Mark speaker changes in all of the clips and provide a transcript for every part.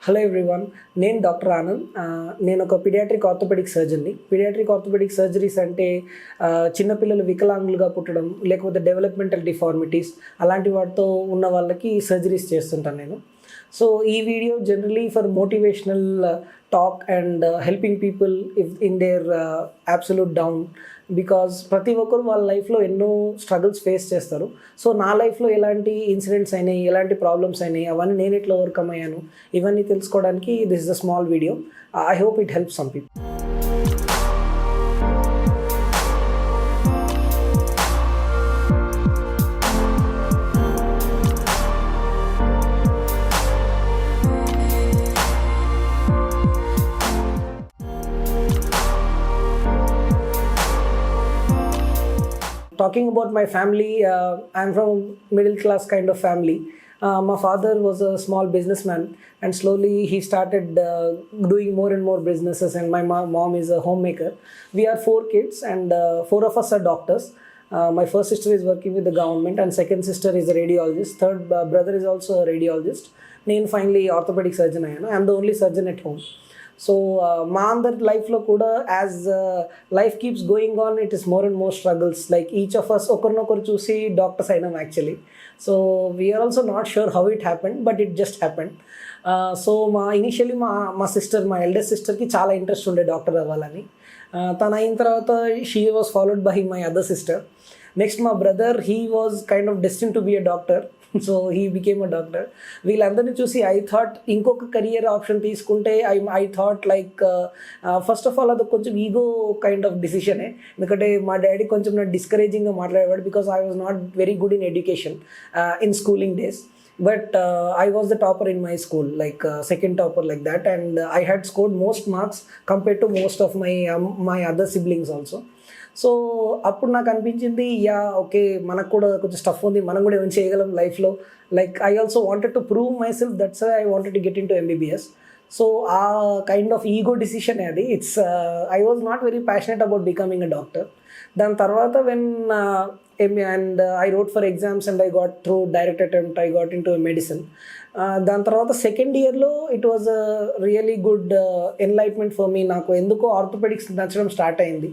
Speaker 1: Hello everyone, నేను doctor Anand. నేను ఒక పీడియాట్రిక్ ఆర్థోపెడిక్ సర్జన్ని. పీడియాట్రిక్ ఆర్థోపెడిక్ సర్జరీస్ అంటే చిన్నపిల్లలు వికలాంగులుగా పుట్టడం, లేకపోతే డెవలప్మెంటల్ డిఫార్మిటీస్ అలాంటి వాటితో ఉన్న వాళ్ళకి సర్జరీస్ చేస్తుంటాను నేను. సో ఈ video generally for motivational talk and helping people in there absolute down. Because ప్రతి ఒక్కరు వాళ్ళ లైఫ్లో ఎన్నో స్ట్రగుల్స్ ఫేస్ చేస్తారు. సో నా లైఫ్లో ఎలాంటి ఇన్సిడెంట్స్ అయినాయి, ఎలాంటి ప్రాబ్లమ్స్ అయినాయి, అవన్నీ నేను ఎట్లా ఓవర్కమ్ అయ్యాను, ఇవన్నీ తెలుసుకోవడానికి this is a small video. I hope it helps some people. Talking about my family, I'm from middle class kind of family. My father was a small businessman, and slowly he started doing more and more businesses, and my mom is a homemaker. We are 4 kids, and 4 of us are doctors. My first sister is working with the government, and second sister is a radiologist. Third brother is also a radiologist. Then finally orthopedic surgeon ayanu. I'm the only surgeon at home. So మా అందరి లైఫ్లో కూడా as life keeps going on, it is more and more struggles. Like each of us ఒకరినొకరు చూసి doctors అయినాం actually. So we are also not sure how it happened, but it just happened. So initially మా sister, మా eldest సిస్టర్కి చాలా interest ఉండే doctor అవ్వాలని. తను అయిన తర్వాత she was followed by my other sister. Next మా brother, he was kind of డెస్టిన్ to be a doctor. So he became a doctor. వీళ్ళందరినీ చూసి ఐ థాట్ ఇంకొక కెరియర్ ఆప్షన్ తీసుకుంటే I thought like first of all అది కొంచెం ego kind of డిసిషనే. ఎందుకంటే మా daddy కొంచెం నాకు డిస్కరేజింగ్గా మాట్లాడేవాడు, because I was not very good in education in schooling days. But I was the topper in my school, like second topper like that, and I had scored most marks compared to most of my other siblings also. So అప్పుడు నాకు అనిపించింది, yeah okay, మనకు కూడా కొంచెం stuff ఉంది, మనం కూడా ఏమైనా చేయగలం లైఫ్లో. Like I also wanted to prove myself, that's why I wanted to get into MBBS. So ఆ కైండ్ ఆఫ్ ఈగో డిసిషన్ అది. It's I was not very passionate about becoming a doctor. దాని తర్వాత when and I wrote for exams and I got through direct attempt, I got into medicine. దాని తర్వాత second ఇయర్లో it was a really good enlightenment for me. నాకు ఎందుకో orthopaedics నచ్చడం start అయింది.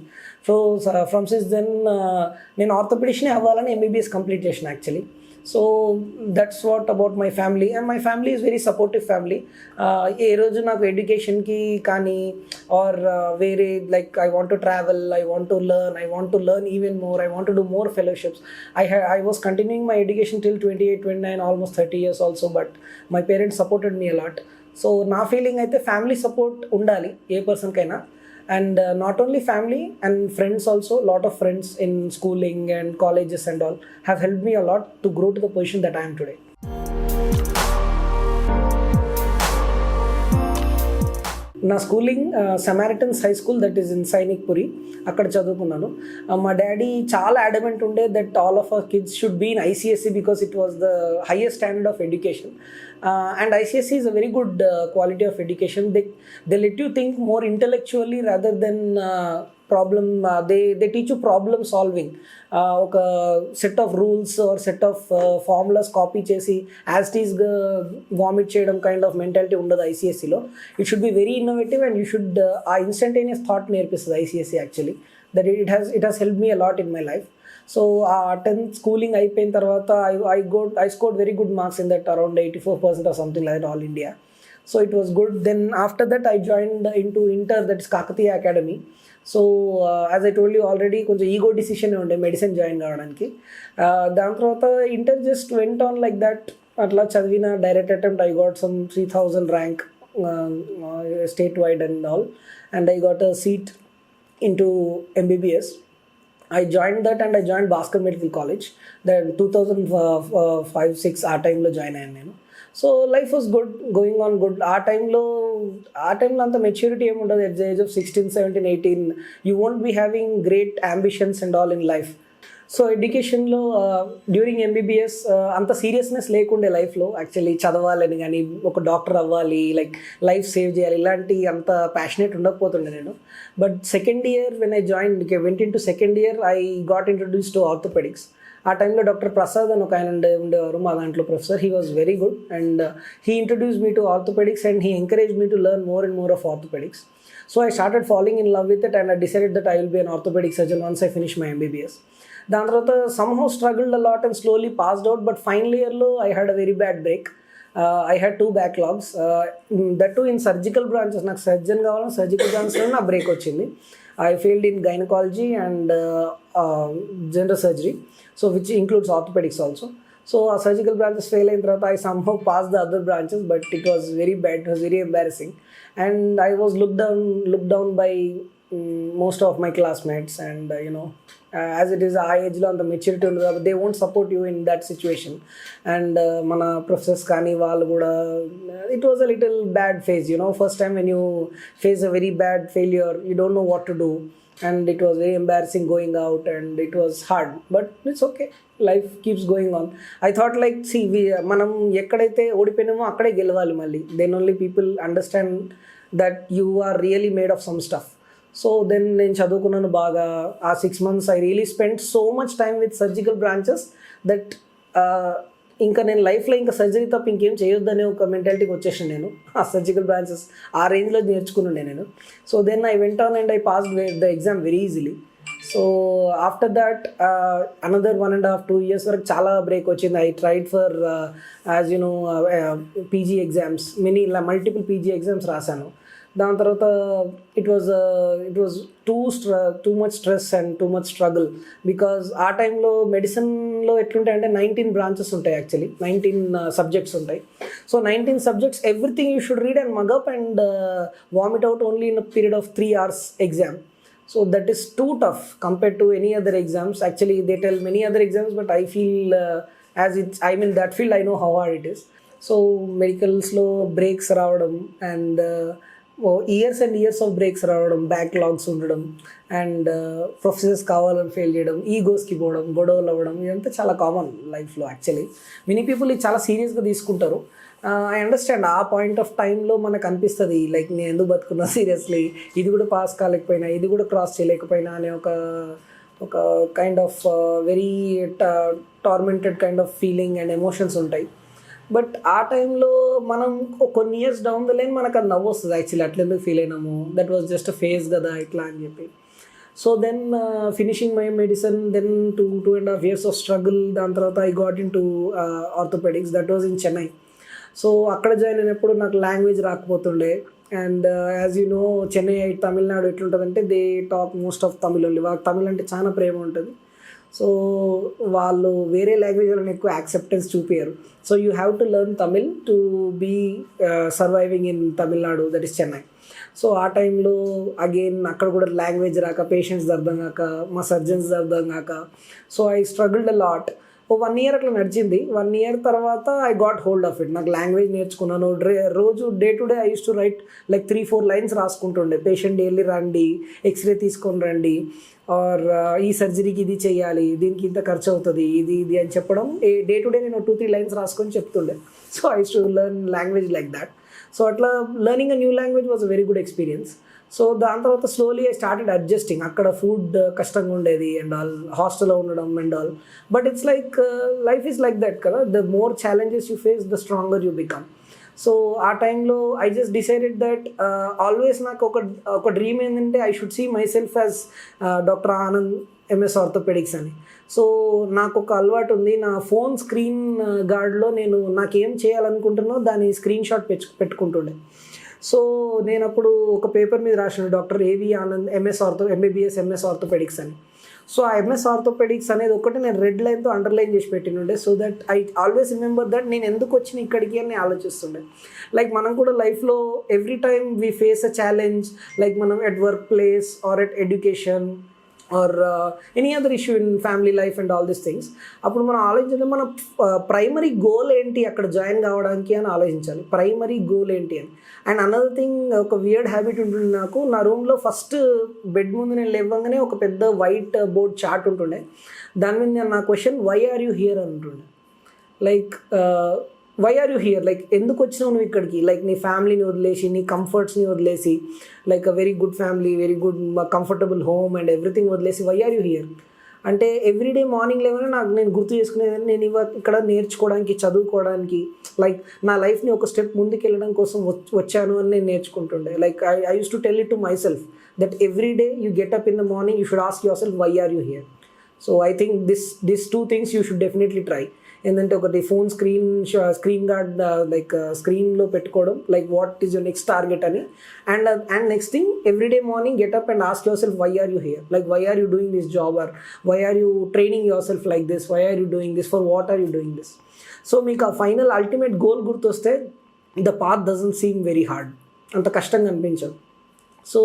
Speaker 1: So from since then నేను ఆర్థోపెడిక్స్నే అవ్వాలని ఎంబీబీఎస్ కంప్లీట్ చేసిన actually. So that's what about my family, and my family is very supportive family. ఏ రోజు నాకు ఎడ్యుకేషన్కి కానీ ఆర్ వేరే like I want to travel, I want to learn even more, I want to do more fellowships. I was continuing my education till 28, 29, almost 30 years also, but my parents supported me a lot. So నా feeling అయితే family support ఉండాలి ఏ పర్సన్కైనా. And not only family and friends also, lot of friends in schooling and colleges and all have helped me a lot to grow to the position that I am today. నా schooling Samaritans high school, that is in Sainikpuri, అక్కడ చదువుకున్నాను. మా daddy చాలా adamant ఉండే that all of our kids should be in ICSE because it was the highest standard of education. And ICSE is a very good quality of education. They let you think more intellectually rather than problem. They teach you problem solving. ఒక set of rules or set of formulas copy చేసి as it is vomit చేయడం kind of mentality ఉండదు ఐసిఎస్సిలో. It should be very innovative and you should uh instantaneous thought నేర్పిస్తుంది ICSE actually. That it has helped me a lot in my life. So uh 10th schooling అయిపోయిన తర్వాత I scored very good marks in that, around 84% or something like that, all India. So it was good. Then after that I joined into Inter, that is Kakatiya Academy. So as I told you already, కొంచెం ego decision ఉండే medicine join కావడానికి. దాని తర్వాత inter just went on like that. అట్లా చదివిన direct attempt, I got some 3000 rank state wide and all, and I got a seat into MBBS. I joined that and I joined Bhaskar Medical College. Then 2005-06 ఆ టైంలో join అయ్యాను నేను. So life was good, going on good. ఆ టైంలో అంత maturity ఏమి ఉండదు. At the age of 16, 17, 18 you won't be having great ambitions and all in life. So ఎడ్యుకేషన్లో డ్యూరింగ్ ఎంబీబీఎస్ అంత సీరియస్నెస్ లేకుండే లైఫ్లో. యాక్చువల్లీ చదవాలని కానీ, ఒక డాక్టర్ అవ్వాలి, లైక్ లైఫ్ సేవ్ చేయాలి, ఇలాంటి అంత ప్యాషనేట్ ఉండకపోతుండే నేను. But second year when I went into second year, I got introduce to orthopaedics. ఆ టైంలో డాక్టర్ ప్రసాద్ అని ఒక ఆయన ఉండేవారు మా దాంట్లో professor. He was very good and he introduce me to orthopaedics and he encourage me to learn more and more of orthopaedics. So I started falling in love with it and I decided that I will be an orthopedic surgeon once I finish my MBBS. దాని తర్వాత somehow struggled a lot and slowly passed out, but final yearలో I had a very bad break. I had 2 backlogs, that too in surgical branches. నాకు surgeon కావాలని surgical బ్రాంచ్లో నా break వచ్చింది. I failed in gynecology and general surgery, so which includes orthopedics also. So ఆ surgical branches fail అయిన తర్వాత I somehow passed the other branches, but it was very bad, it was very embarrassing. And I was looked down by most of my classmates, and as it is ఆ ఏజ్లో అంత maturity ఉంది కాబట్టి they won't support you in that situation. And మన professors కానీ వాళ్ళు కూడా, it was a little bad phase, first time when you face a very bad failure, you don't know what to do, and it was very embarrassing going out and it was hard, but it's okay, life keeps going on. I thought like, see, మనం ఎక్కడైతే ఓడిపోయినామో అక్కడే గెలవాలి మళ్ళీ. then only people understand that you are really made of some stuff. So then నేను చదువుకున్నాను బాగా. ఆ 6 months I really spent so much time with surgical branches that ఇంకా నేను లైఫ్లో ఇంకా సర్జరీ తప్ప ఇంకేం చేయొద్దనే ఒక మెంటాలిటీకి వచ్చేసాను నేను. ఆ సర్జికల్ బ్రాంచెస్ ఆ రేంజ్లో నేర్చుకున్నాను నేను. So then I went on and I passed the exam very easily. So after that another 1.5-2 years వరకు చాలా బ్రేక్ వచ్చింది. I tried for as PG exams, multiple PG exams రాశాను. దాని తర్వాత it was too much stress and too much struggle, because ఆ టైంలో మెడిసిన్లో ఎట్లుంటాయి అంటే 19 బ్రాంచెస్ ఉంటాయి, యాక్చువల్లీ 19 సబ్జెక్ట్స్ ఉంటాయి. So 19 subjects, everything you should read and mug up and vomit out only in a period of 3 hours exam. So that is too tough compared to any other exams. Actually they tell many other exams, but I feel I'm in that field, I know how hard it is. So medicalsలో breaks రావడం and years and years of breaks రావడం, బ్యాక్లాగ్స్ ఉండడం, and professors కావాలని fail చేయడం, ఈగోస్కి పోవడం, గొడవలు అవ్వడం, ఇదంతా చాలా కామన్ లైఫ్లో. యాక్చువల్లీ మెనీ పీపుల్ ఇది చాలా సీరియస్గా తీసుకుంటారు. I understand. ఆ పాయింట్ ఆఫ్ టైంలో మనకు అనిపిస్తుంది లైక్ నేను ఎందుకు బతుకున్నా సీరియస్లీ, ఇది కూడా పాస్ కాలేకపోయినా, ఇది కూడా క్రాస్ చేయలేకపోయినా అనే ఒక kind of very tormented kind of feeling and emotions ఉంటాయి. బట్ ఆ టైంలో మనం కొన్ని ఇయర్స్ డౌన్ ద లైన్ మనకు అది నవ్వు వస్తుంది యాక్చువల్లీ, అట్లా ఎందుకు ఫీల్ అయినాము, that was just a phase కదా ఇట్లా అని చెప్పి. So then finishing my medicine, then 2.5 years of struggle. దాని తర్వాత I got into orthopaedics, that was in Chennai. So అక్కడ జాయిన్ అయినప్పుడు నాకు లాంగ్వేజ్ రాకపోతుండే. And as you know, Chennai Tamil Nadu ఎట్లుంటుందంటే they talk most of Tamil only. వాళ్ళకి తమిళ్ అంటే చాలా ప్రేమ ఉంటుంది. సో వాళ్ళు వేరే లాంగ్వేజ్ వాళ్ళని ఎక్కువ యాక్సెప్టెన్స్ చూపించారు. So you have to learn Tamil to be surviving in Tamil Nadu, that is Chennai. So ఆ టైంలో అగైన్ అక్కడ కూడా లాంగ్వేజ్ రాక, పేషెంట్స్ అర్థం కాక, మా సర్జన్స్ అర్థం కాక, so I struggled a lot. 1 year అట్లా నడిచింది. 1 year తర్వాత I got hold of it. నాకు లాంగ్వేజ్ నేర్చుకున్నాను. రోజు day to day I use to write like 3-4 lines రాసుకుంటుండే. పేషెంట్ డైలీ రండి, ఎక్స్రే తీసుకొని రండి, ఆర్ ఈ సర్జరీకి ఇది చేయాలి, దీనికి ఇంత ఖర్చు అవుతుంది, ఇది అని చెప్పడం. డే టు డే నేను 2-3 lines రాసుకొని చెప్తుండే. So I use to learn language like that. So అట్లా learning a new language was a very good experience. So దాని తర్వాత స్లోలీ ఐ స్టార్టెడ్ అడ్జస్టింగ్. అక్కడ ఫుడ్ కష్టంగా ఉండేది అండ్ ఆల్, హాస్టల్లో ఉండడం and all. But it's like life is like that కదా, the more challenges you face the stronger you become. So ఆ టైంలో I just decided that always నాకు ఒక డ్రీమ్ ఏంటంటే I should see myself as doctor Anand MS orthopaedics అని. So నాకు ఒక అలవాటు ఉంది, నా ఫోన్ స్క్రీన్ గార్డ్లో నేను నాకేం చేయాలనుకుంటున్నో దాని స్క్రీన్ షాట్ పెట్టుకుంటుండే. సో నేను అప్పుడు ఒక పేపర్ మీద రాసిన doctor AV Anand MBBS MS orthopaedics అని. సో ఆ ఎంఎస్ ఆర్థోపెడిక్స్ అనేది ఒకటి నేను రెడ్ లైన్తో అండర్లైన్ చేసి పెట్టినుండే. So that I always remember that నేను ఎందుకు వచ్చిన ఇక్కడికి అని ఆలోచిస్తుండే. లైక్ మనం కూడా లైఫ్లో every time we face a challenge, like మనం at work place or at education or any other issue in family life and all these things. అప్పుడు మనం ఆలోచించాలి మన ప్రైమరీ గోల్ ఏంటి అక్కడ జాయిన్ కావడానికి అని ఆలోచించాలి. ప్రైమరీ గోల్ ఏంటి అని. అండ్ అనదర్ థింగ్, ఒక వియర్డ్ హ్యాబిట్ ఉంటుంది నాకు. నా రూమ్లో ఫస్ట్ బెడ్ ముందు నేను లేవగానే ఒక పెద్ద వైట్ బోర్డ్ చార్ట్ ఉంటుండే. దాని మీద నా question why are you here అని ఉంటుండే. Like why are you here, like ఎందుకు వచ్చినావు నువ్వు ఇక్కడికి, లైక్ నీ ఫ్యామిలీని వదిలేసి నీ కంఫర్ట్స్ని వదిలేసి, like a very good family, very good comfortable home and everything వదిలేసి వై ఆర్ యూ హియర్ అంటే ఎవ్రీడే మార్నింగ్ లేవనే నేను గుర్తు చేసుకునేది నేను ఇక్కడ నేర్చుకోవడానికి, చదువుకోవడానికి, లైక్ నా లైఫ్ని ఒక స్టెప్ ముందుకు వెళ్ళడం కోసం వచ్చాను అని నేను నేర్చుకుంటుండే. Like I use to tell it to myself that everyday you get up in the morning you should ask yourself why are you here. So I think this two things you should definitely try. ఏంటంటే ఒకటి phone screen guard like స్క్రీన్లో పెట్టుకోవడం, like what is your next target అని. And next thing, everyday morning get up and ask yourself why are you here, like why are you doing this job, or why are you training yourself like this, why are you doing this, for what are you doing this. So మీకు ఆ final ultimate goal గుర్తొస్తే the path doesn't seem very hard, అంత కష్టంగా అనిపించదు. So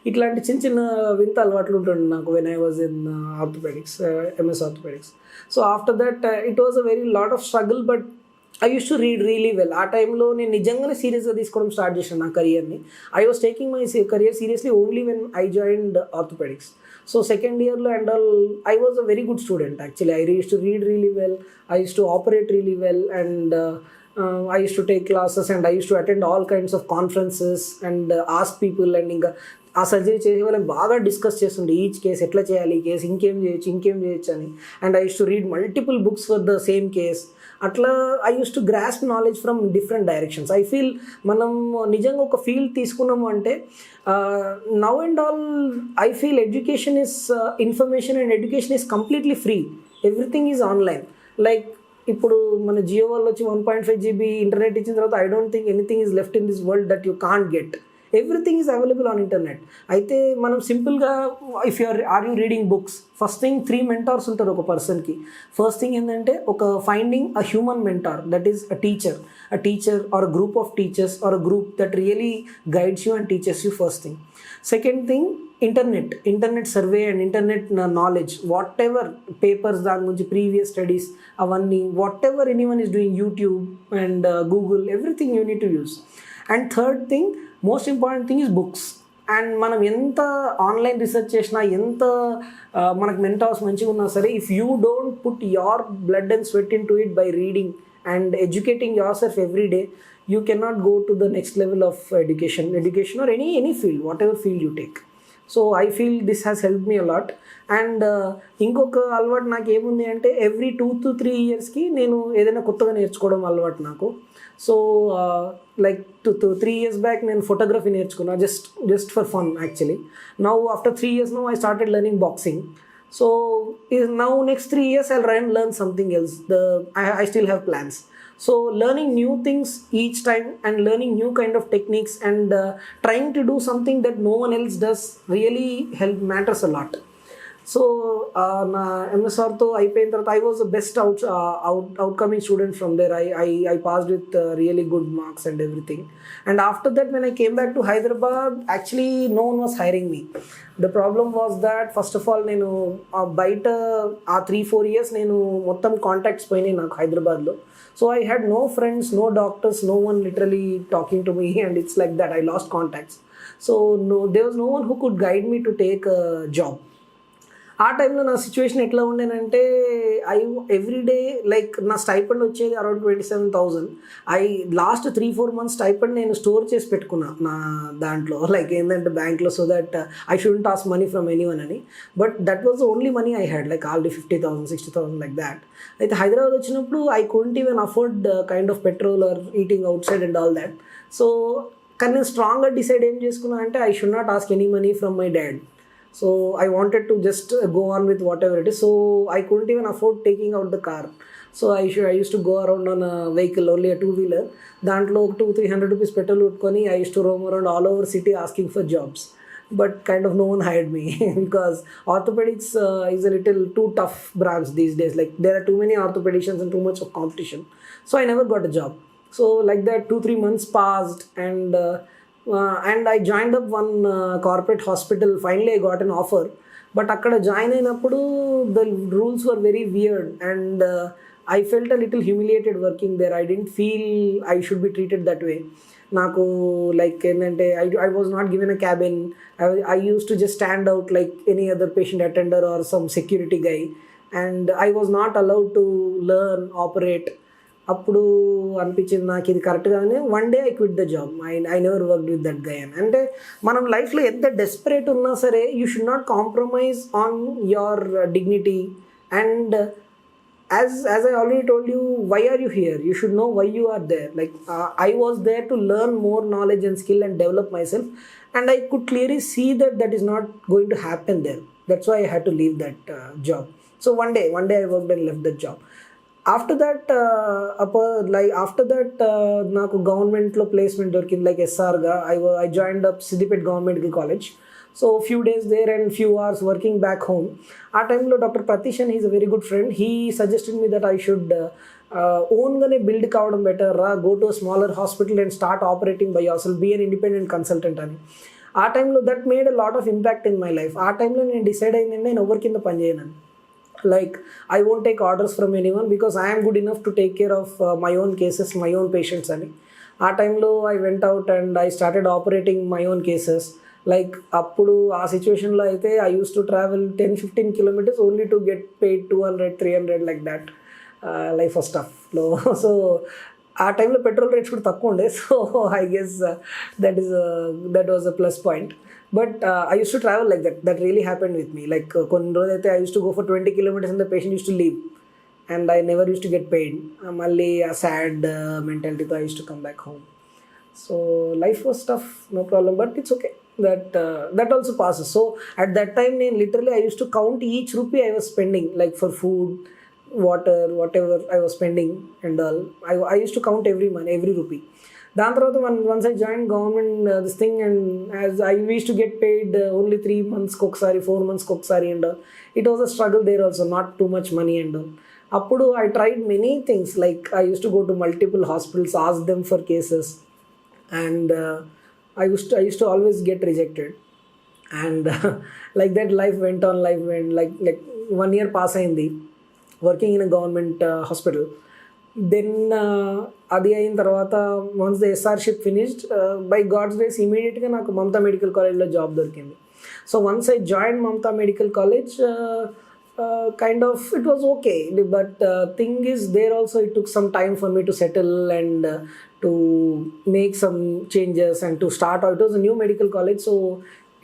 Speaker 1: ఇట్లాంటి చిన్న చిన్న వింత అలవాట్లు ఉంటుండే నాకు when I was in orthopaedics, MS orthopaedics. So after that it was a very lot of struggle, but I use to read really well. ఆ టైంలో నేను నిజంగానే సీరియస్గా తీసుకోవడం స్టార్ట్ చేశాను నా కెరియర్ని. I was taking my career seriously only when I joined orthopaedics. So second ఇయర్లో and all I was a very good student actually. I use to read really well, I use to operate really well, and I used to take classes and I used to attend all kinds of conferences and ask people, and ఇంకా ఆ surgery చేసే వాళ్ళని బాగా discuss చేస్తుండే each case ఎట్లా చేయాలి, ఈ case ఇంకేం చేయొచ్చు అని. And I use to read multiple books for the same case. అట్లా I use to grasp knowledge from different directions. I feel మనం నిజంగా ఒక ఫీల్డ్ తీసుకున్నాము అంటే now and all I feel education is information and education is completely free. Everything is online. Like ఇప్పుడు మన జియో వాళ్ళు వచ్చి 1.5 GB ఇంటర్నెట్ ఇచ్చిన తర్వాత I don't think anything is left in this world that you can't get. Everything is available on internet. అయితే మనం సింపుల్గా if are you reading books, first thing 3 mentors ఉంటారు ఒక పర్సన్కి. ఫస్ట్ థింగ్ ఏంటంటే ఒక finding a human mentor, that is a teacher or a group of teachers or a group that really guides you and teachers you. First thing. Second thing, internet survey and internet knowledge, what ever papers దాని గురించి previous studies అవన్నీ, what ever anyone is doing, YouTube and Google, everything you need to use. And third thing, most important thing is books. And మనం ఎంత online research చేసినా, ఎంత మనకు mentors మంచిగా ఉన్నా సరే, if you don't put your blood and sweat in to it by reading and educating yourself every day, you cannot go to the next level of education or any field, whatever field you take. So I feel this has helped me a lot. And ఇంకొక అలవాటు నాకు ఏముంది అంటే every 2 to 3 yearsకి నేను ఏదైనా కొత్తగా నేర్చుకోవడం అలవాటు నాకు. సో లైక్ 3 years బ్యాక్ నేను ఫోటోగ్రఫీ నేర్చుకున్నా, just for fun actually. Now after 3 years now I started learning boxing. So now next 3 years I'll learn something else. I still have plans. So learning new things each time and learning new kind of techniques and trying to do something that no one else does really matters a lot. So నా ఎంఎస్ఆర్తో అయిపోయిన తర్వాత I was the best outcoming student from there. I passed with really good marks and everything. And after that, when I came back to Hyderabad, actually no one was hiring me. The problem was that first of all నేను బయట ఆ 3-4 years నేను మొత్తం contacts పోయినాయి నాకు హైదరాబాద్లో. So I had no friends, no doctors, no one literally talking to me, and it's like that I lost contacts. So there was no one who could guide me to take a job. ఆ టైంలో నా situation ఎట్లా ఉండేనంటే everyday like నా stipend వచ్చేది around 27,000. Last 3-4 months stipend నేను store చేసి పెట్టుకున్నా నా దాంట్లో, లైక్ ఏంటంటే బ్యాంక్లో, so that I shouldn't ask money from anyone అని. But that was the only money I had, like already 50,000, 60,000 like that. అయితే హైదరాబాద్ వచ్చినప్పుడు I couldn't even afford kind of petrol or eating outside and all that. So కానీ నేను స్ట్రాంగ్గా decide ఏం చేసుకున్నా అంటే I should not ask any money from my dad. So I wanted to just go on with whatever it is. So I couldn't even afford taking out the car. So I used to go around on a vehicle, only a 2-wheeler. దాంట్లో 200-300 rupees petrol కొట్టుకొని I used to roam around all over city asking for jobs. But kind of no one hired me because orthopedics is a little too tough branch these days. Like there are too many orthopedicians and too much of competition. So I never got a job. So like that 2-3 months passed and I joined up one corporate hospital. Finally I got an offer. But అక్కడ join అయినప్పుడు the rules were very weird and I felt a little humiliated working there. I didn't feel I should be treated that way. నాకు like ఏంటంటే I was not given a cabin. I use to just stand out like any other patient attender or some security guy and I was not allowed to learn operate. అప్పుడు అనిపించింది నాకు ఇది correct కానీ one day I quit the job. I never work with that guy అని. అంటే మనం లైఫ్లో ఎంత డెస్పరేట్ ఉన్నా సరే you should not compromise on your dignity and as I already told you, why are you here? You should know why you are there. Like I was there to learn more knowledge and skill and develop myself, and I could clearly see that that is not going to happen there. That's why I had to leave that job. So one day I worked and left that job. After that నాకు గవర్నమెంట్లో placement దొరికింది like ఎస్ఆర్గా. I joined up Siddipet Government Medical College. So few days there and few hours working back home. ఆ టైంలో doctor Pratheeshan, he's a very good friend, he suggested me that I should ఓన్గానే build కావడం better రా, go to smaller hospital and start operating by yourself, be an independent consultant అని. ఆ టైంలో that made a lot of impact in my life. ఆ టైంలో నేను decide అయిందంటే నేను ఎవరి కింద పనిచేయను. Like I won't take orders from anyone because I am good enough to take care of my own cases, my own patients అని. ఆ టైంలో I went out and I started operating my own cases. Like అప్పుడు ఆ సిచ్యువేషన్లో అయితే I used to travel 10-15 kilometers only to get paid 200-300 like that. Life was tough. So ఆ టైంలో petrol rates కూడా తక్కువ ఉండే. So I guess that was a plus point. But I used to travel like that. That really happened with me. Like కొన్ని రోజులు అయితే I used to go for 20 kilometers and the patient used to leave. And I never used to get paid. మళ్ళీ ఆ sad mentality I used to come back home. So life was tough, no problem. But it's okay. That also passes. So at that time, I used to count each rupee I was spending, like for food, water, whatever I was spending and all. I used to count every rupee. దాని తర్వాత once I joined government this thing, and as I used to get paid only 3 months ఒకసారి, 4 months ఒకసారి and all. It was a struggle there also, not too much money and all. అప్పుడు I tried many things, like I used to go to multiple hospitals, ask them for cases, and I used to always get rejected. And like that life went like 1 year pass అయింది working in a government hospital. Then అది అయిన తర్వాత once the SRship finished, by God's grace ఇమీడియట్గా నాకు Mamata medical కాలేజ్లో job దొరికింది. So once I join Mamata medical college, kind of it was okay, but thing is there also it took some time for me to settle and to make some changes and to start out. It was a new medical college, so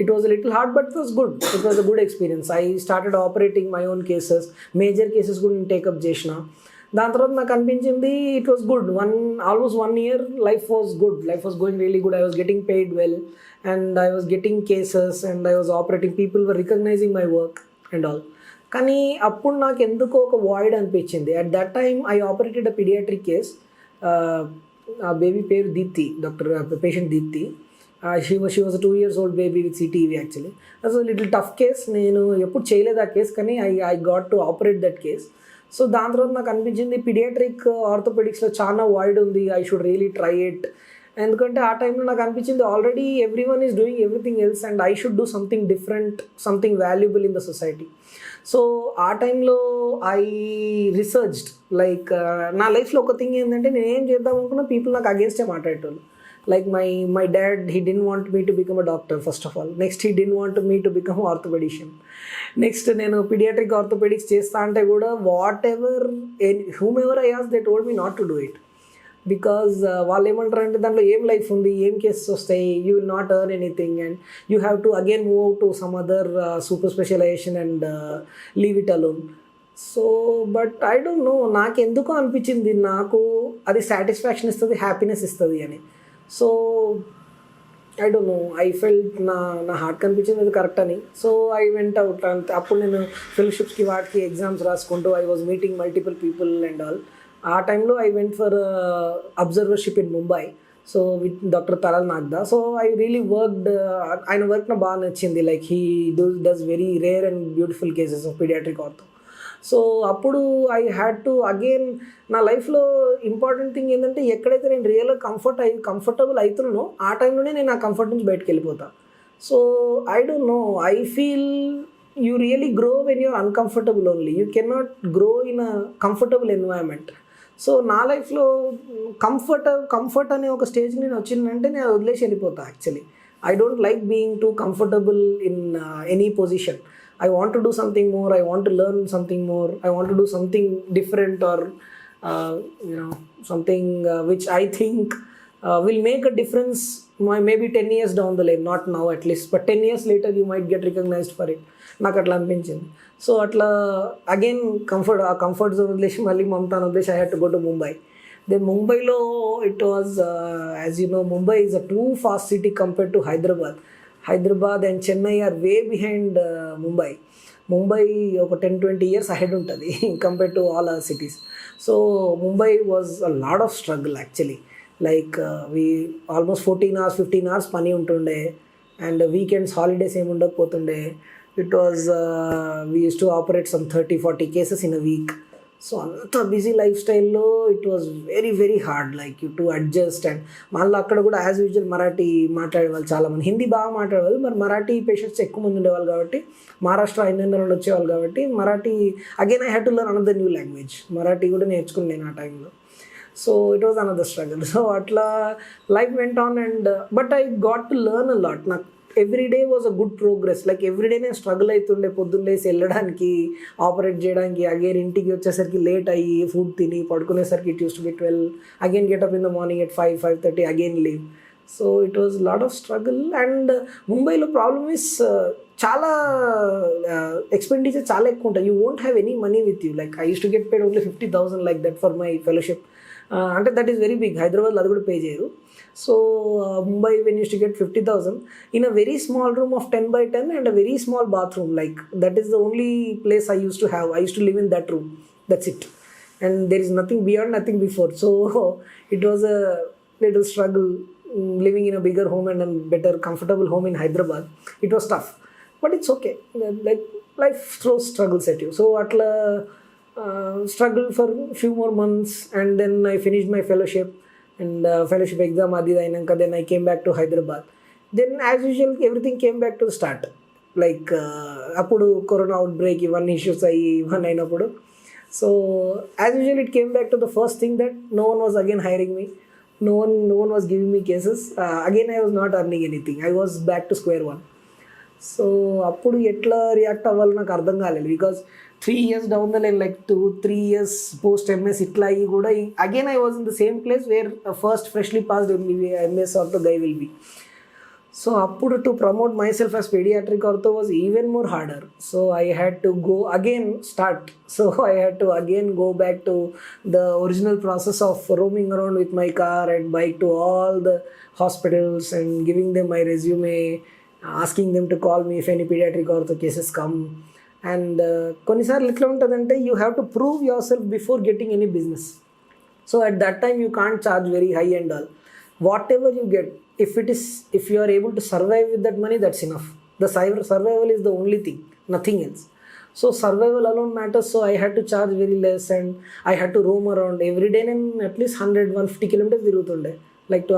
Speaker 1: it was a little hard, but it was good. It was a good experience. I started operating my own cases, major cases couldn't take up చేసిన. దాని తర్వాత నాకు అనిపించింది it was good. almost 1 year life was good. Life was going really good. I was getting paid well and I was getting cases and I was operating. People were recognizing my work and all. కానీ అప్పుడు నాకు ఎందుకో ఒక void అనిపించింది. At that time I operated a paediatric case. ఆ baby పేరు Deepti, patient Deepti. She was 2 years old baby with CTEV actually. That's a little tough case. నేను ఎప్పుడు చేయలేదు ఆ కేస్, కానీ I got to operate that case. So దాని తర్వాత నాకు అనిపించింది పీడియాట్రిక్ ఆర్థోపెడిక్స్లో చాలా వాయిడ్ ఉంది, I should really try it. ఎందుకంటే ఆ టైంలో నాకు అనిపించింది already every one is doing everything else and I should do something different, something valuable in the society. So ఆ టైంలో ఐ రీసెర్చ్డ్, లైక్ నా లైఫ్లో ఒక థింగ్ ఏంటంటే నేను ఏం చేద్దాం అనుకున్నా పీపుల్ నాకు అగేన్స్టే మాట్లాడేటోళ్ళు. Like my dad, he didn't want me to become a doctor, first of all. Next, he didn't want me to become an orthopedician. Next, నేను pediatric orthopedics చేస్తా అంటే కూడా whomever I asked, they told me not to do it. Because వాళ్ళు ఏమంటారు అంటే దాంట్లో ఏం life ఉంది, ఏం కేసెస్ వస్తాయి, you will not earn anything and you have to again move out to some other super specialisation and leave it alone. So but I don't know, నాకు ఎందుకో అనిపించింది నాకు అది సాటిస్ఫాక్షన్ ఇస్తుంది, హ్యాపీనెస్ ఇస్తుంది అని. So I don't know, I felt నా heart కనిపించింది అది కరెక్ట్ అని. So I went out. అంతే అప్పుడు నేను ఫెలోషిప్స్కి వాటికి ఎగ్జామ్స్ రాసుకుంటూ I was meeting multiple people and all. ఆ టైంలో I went for observership in Mumbai, so with doctor Taral Nagda. So I really worked, ఆయన వర్క్ నాకు బాగా నచ్చింది. Like he does very rare and beautiful cases of paediatric ortho. So అప్పుడు I had to again, నా లైఫ్లో important thing ఏంటంటే ఎక్కడైతే నేను రియల్గా కంఫర్టబుల్ అవుతున్నానో ఆ టైంలోనే నేను ఆ కంఫర్ట్ నుంచి బయటకు వెళ్ళిపోతా. So I don't know, I feel you really grow when you're uncomfortable only. You cannot grow in a comfortable environment. So నా లైఫ్లో కంఫర్ట్ అనే ఒక స్టేజ్ నేను వచ్చిందంటే నేను అది వదిలేసి వెళ్ళిపోతా actually. I don't like being too comfortable in any position. I want to do something more, I want to learn something more, I want to do something different, or something which I think will make a difference maybe 10 years down the lane, not now at least, but 10 years later you might get recognized for it. నాకు అట్లా అనిపించింది. So అట్లా again comfort zone వదిలేసి మళ్ళీ మమతాను వదిలేసి I had to go to Mumbai. Then ముంబైలో it was as you know, Mumbai is a too fast city compared to Hyderabad and Chennai are way behind Mumbai. Mumbai ఒక 10-20 years అహెడ్ ఉంటుంది compared to all other cities. So Mumbai was a lot of struggle actually. Like we almost 14 hours 15 hours పని ఉంటుండే, and weekends holidays ఏమి ఉండకపోతుండే. It was we use to operate some 30-40 cases in a week. So అంత busy life స్టైల్లో it was very very hard like you to adjust. And మళ్ళీ అక్కడ కూడా as usual Marathi మాట్లాడేవాళ్ళు చాలామంది, హిందీ బాగా మాట్లాడేవాళ్ళు, మరి మరాఠీ పేషెంట్స్ ఎక్కువ మంది ఉండేవాళ్ళు కాబట్టి, మహారాష్ట్ర ఐదు నుండి వచ్చేవాళ్ళు కాబట్టి Marathi again I had to learn another new language. Marathi కూడా నేర్చుకున్నాను ఆ టైంలో. So it was another struggle. So అట్లా life went on and but I got to learn a lot. నాకు every day was a good progress. Like every day నేను struggle అవుతుండే, పొద్దున్న లేసి వెళ్ళడానికి, ఆపరేట్ చేయడానికి, అగైన్ ఇంటికి వచ్చేసరికి లేట్ అయ్యి ఫుడ్ తిని పడుకునేసరికి it use to be 12, again get up in the morning at 5-5:30, again leave. So it was lot of struggle. And ముంబైలో ప్రాబ్లమ్ ఇస్ చాలా ఎక్స్పెండిచర్ చాలా ఎక్కువ ఉంటాయి. You won't have any money with you. Like I use to get paid only 50,000 like that for my fellowship. అంటే that is very big. హైదరాబాద్లో అది కూడా pay చేయరు. So Mumbai when use to get 50,000 in a very small room of 10x10 and a very small bathroom, like that is the only place I used to have. I used to live in that room, that's it, and there is nothing beyond, nothing before. So it was a little struggle living in a bigger home and a better comfortable home in Hyderabad. It was tough, but it's okay. Like life throws struggles at you. So atla struggled for a few more months, and then I finished my fellowship, and fellowship exam adi ainaga then I came back to Hyderabad. Then as usual everything came back to the start. Like appudu corona outbreak ivanni issues అయినప్పుడు, so as usual it came back to the first thing that no one was again hiring me, no one was giving me cases. Again I was not earning anything. I was back to square one. So అప్పుడు ఎట్లా react అవ్వాలో నాకు అర్థం కాలేదు. Because 3 years down the line, like 2-3 years post MS ఇట్లా అయ్యి కూడా again I was in the same place where first freshly passed MS ortho guy will be. So అప్పుడు to promote myself as paediatric ortho was even more harder. So I had to go again start. So I had to again go back to the original process of roaming around with my car and bike to all the hospitals and giving them my resume, asking them to call me if any pediatric ortho cases come. And కొన్నిసార్లు ఎట్లా ఉంటుందంటే you have to prove yourself before getting any business. So at that time you can't charge very high and all. Whatever you get, if you are able to survive with that money, that's enough. The survival is the only thing, nothing else. So survival alone matters. So I had to charge very less, and I had to roam around every day and at least 100-150 kilometers తిరుగుతుండే, like to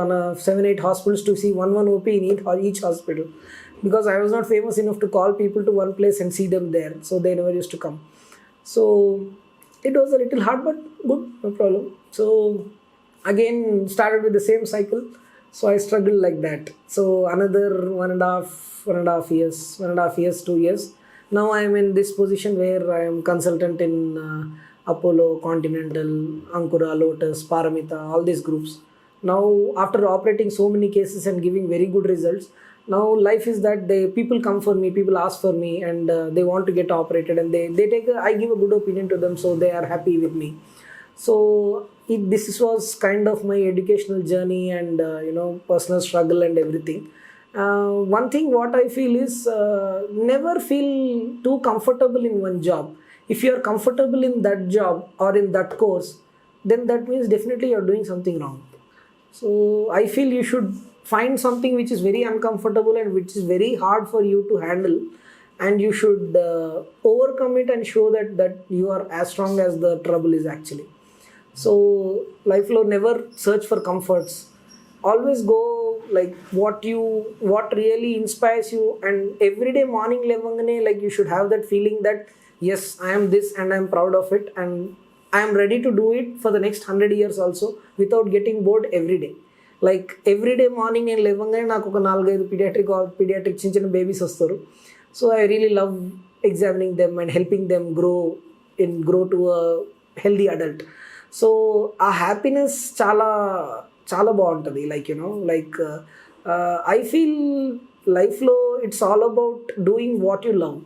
Speaker 1: 7-8 hospitals to see one OP in each hospital, because I was not famous enough to call people to one place and see them there, so they never used to come. So it was a little hard, but good, no problem. So again started with the same cycle. So I struggled like that. So another one and a half years, 2 years. Now I am in this position where I am consultant in Apollo, Continental, Ankura, Lotus, Paramita, all these groups. Now after operating so many cases and giving very good results, now life is that people come for me, people ask for me, and they want to get operated, and they take I give a good opinion to them, so they are happy with me. So this was kind of my educational journey and personal struggle and everything. One thing what I feel is never feel too comfortable in one job. If you are comfortable in that job or in that course, then that means definitely you are doing something wrong. So I feel you should find something which is very uncomfortable and which is very hard for you to handle, and you should overcome it and show that you are as strong as the trouble is actually. So life lo never search for comforts. always go like what really inspires you, and every day morning levangane like you should have that feeling that yes, I am this and I am proud of it, and I am ready to do it for the next 100 years also without getting bored every day. Like every day morning నేను లేవగానే నాకు ఒక 4-5 paediatric చిన్న చిన్న babies వస్తారు. So I really love examining them and helping them grow to a healthy adult. So ఆ happiness చాలా చాలా బాగుంటుంది. లైక్ లైక్ ఐ ఫీల్ లైఫ్లో it's all about doing what you love.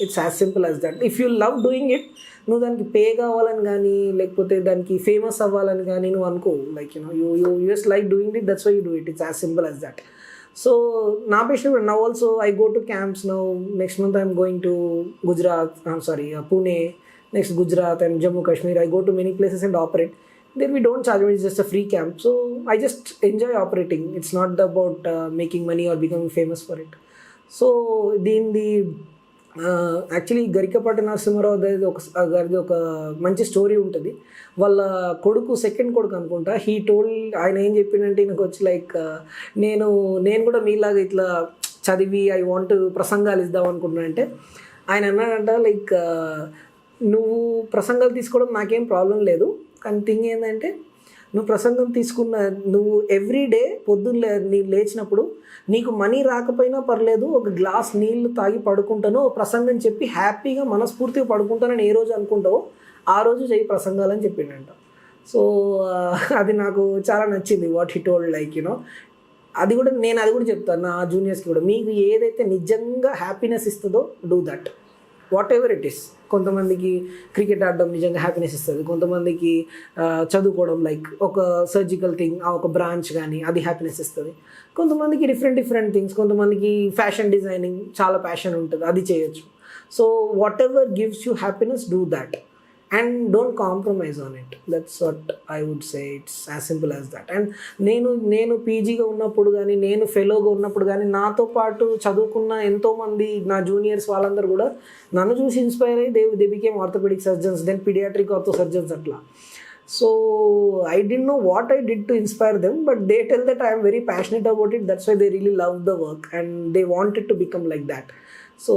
Speaker 1: It's as simple as that. If you love doing it, నువ్వు దానికి pay కావాలని కానీ లేకపోతే దానికి ఫేమస్ అవ్వాలని కానీ నువ్వు అనుకో. Like you just like doing it, that's why you do it. It's as simple as that. So నా passion now also I go to camps now. Next month I'm going to Gujarat, Pune, next Gujarat and Jammu Kashmir. I go to many places and operate. There we don't charge me, it's just a free camp. So I just enjoy operating. It's not about making money or becoming famous for it. So actually Garikapati Narasimha Rao గారిది ఒక మంచి story ఉంటుంది. వాళ్ళ కొడుకు, second కొడుకు అనుకుంటా, ఆయన ఏం చెప్పిందంటే నాకు వచ్చి లైక్ నేను కూడా మీలాగా ఇట్లా చదివి ఐ వాంట్ ప్రసంగాలు ఇద్దాం అనుకుంటున్నా. అంటే ఆయన అన్నాడంట లైక్ నువ్వు ప్రసంగాలు తీసుకోవడం నాకేం ప్రాబ్లం లేదు, కానీ థింగ్ ఏంటంటే నువ్వు ప్రసంగం నువ్వు ఎవ్రీడే పొద్దున్న నీవు లేచినప్పుడు నీకు మనీ రాకపోయినా పర్లేదు, ఒక గ్లాస్ నీళ్ళు తాగి పడుకుంటాను, ప్రసంగం చెప్పి హ్యాపీగా మనస్ఫూర్తిగా పడుకుంటానని ఏ రోజు అనుకుంటావో ఆ రోజు చెయ్యి ప్రసంగాలని చెప్పిండంట. సో అది నాకు చాలా నచ్చింది వాట్ హీ టోల్డ్. లైక్ నేను అది కూడా చెప్తాను నా జూనియర్స్కి కూడా, మీకు ఏదైతే నిజంగా హ్యాపీనెస్ ఇస్తుందో do that, what ever it is. కొంతమందికి క్రికెట్ ఆడడం నిజంగా హ్యాపీనెస్ ఇస్తుంది, కొంతమందికి చదువుకోవడం లైక్ ఒక సర్జికల్ థింగ్, ఒక బ్రాంచ్ కానీ అది హ్యాపీనెస్ ఇస్తుంది, కొంతమందికి డిఫరెంట్ థింగ్స్, కొంతమందికి ఫ్యాషన్ డిజైనింగ్ చాలా ప్యాషన్ ఉంటుంది, అది చేయొచ్చు. So whatever gives you happiness, do that and don't compromise on it. That's what I would say. It's as simple as that. And నేను పీజీగా ఉన్నప్పుడు కానీ, నేను ఫెలోగా ఉన్నప్పుడు కానీ, నాతో పాటు చదువుకున్న ఎంతోమంది నా జూనియర్స్ వాళ్ళందరూ కూడా నన్ను చూసి ఇన్స్పైర్ అయ్యి they became orthopaedic surgeons, then paediatric ortho surgeons అట్లా. So I didn't know what I did to inspire them, but they tell that I am very passionate about it. That's why they really love the work and they want it to become like that. So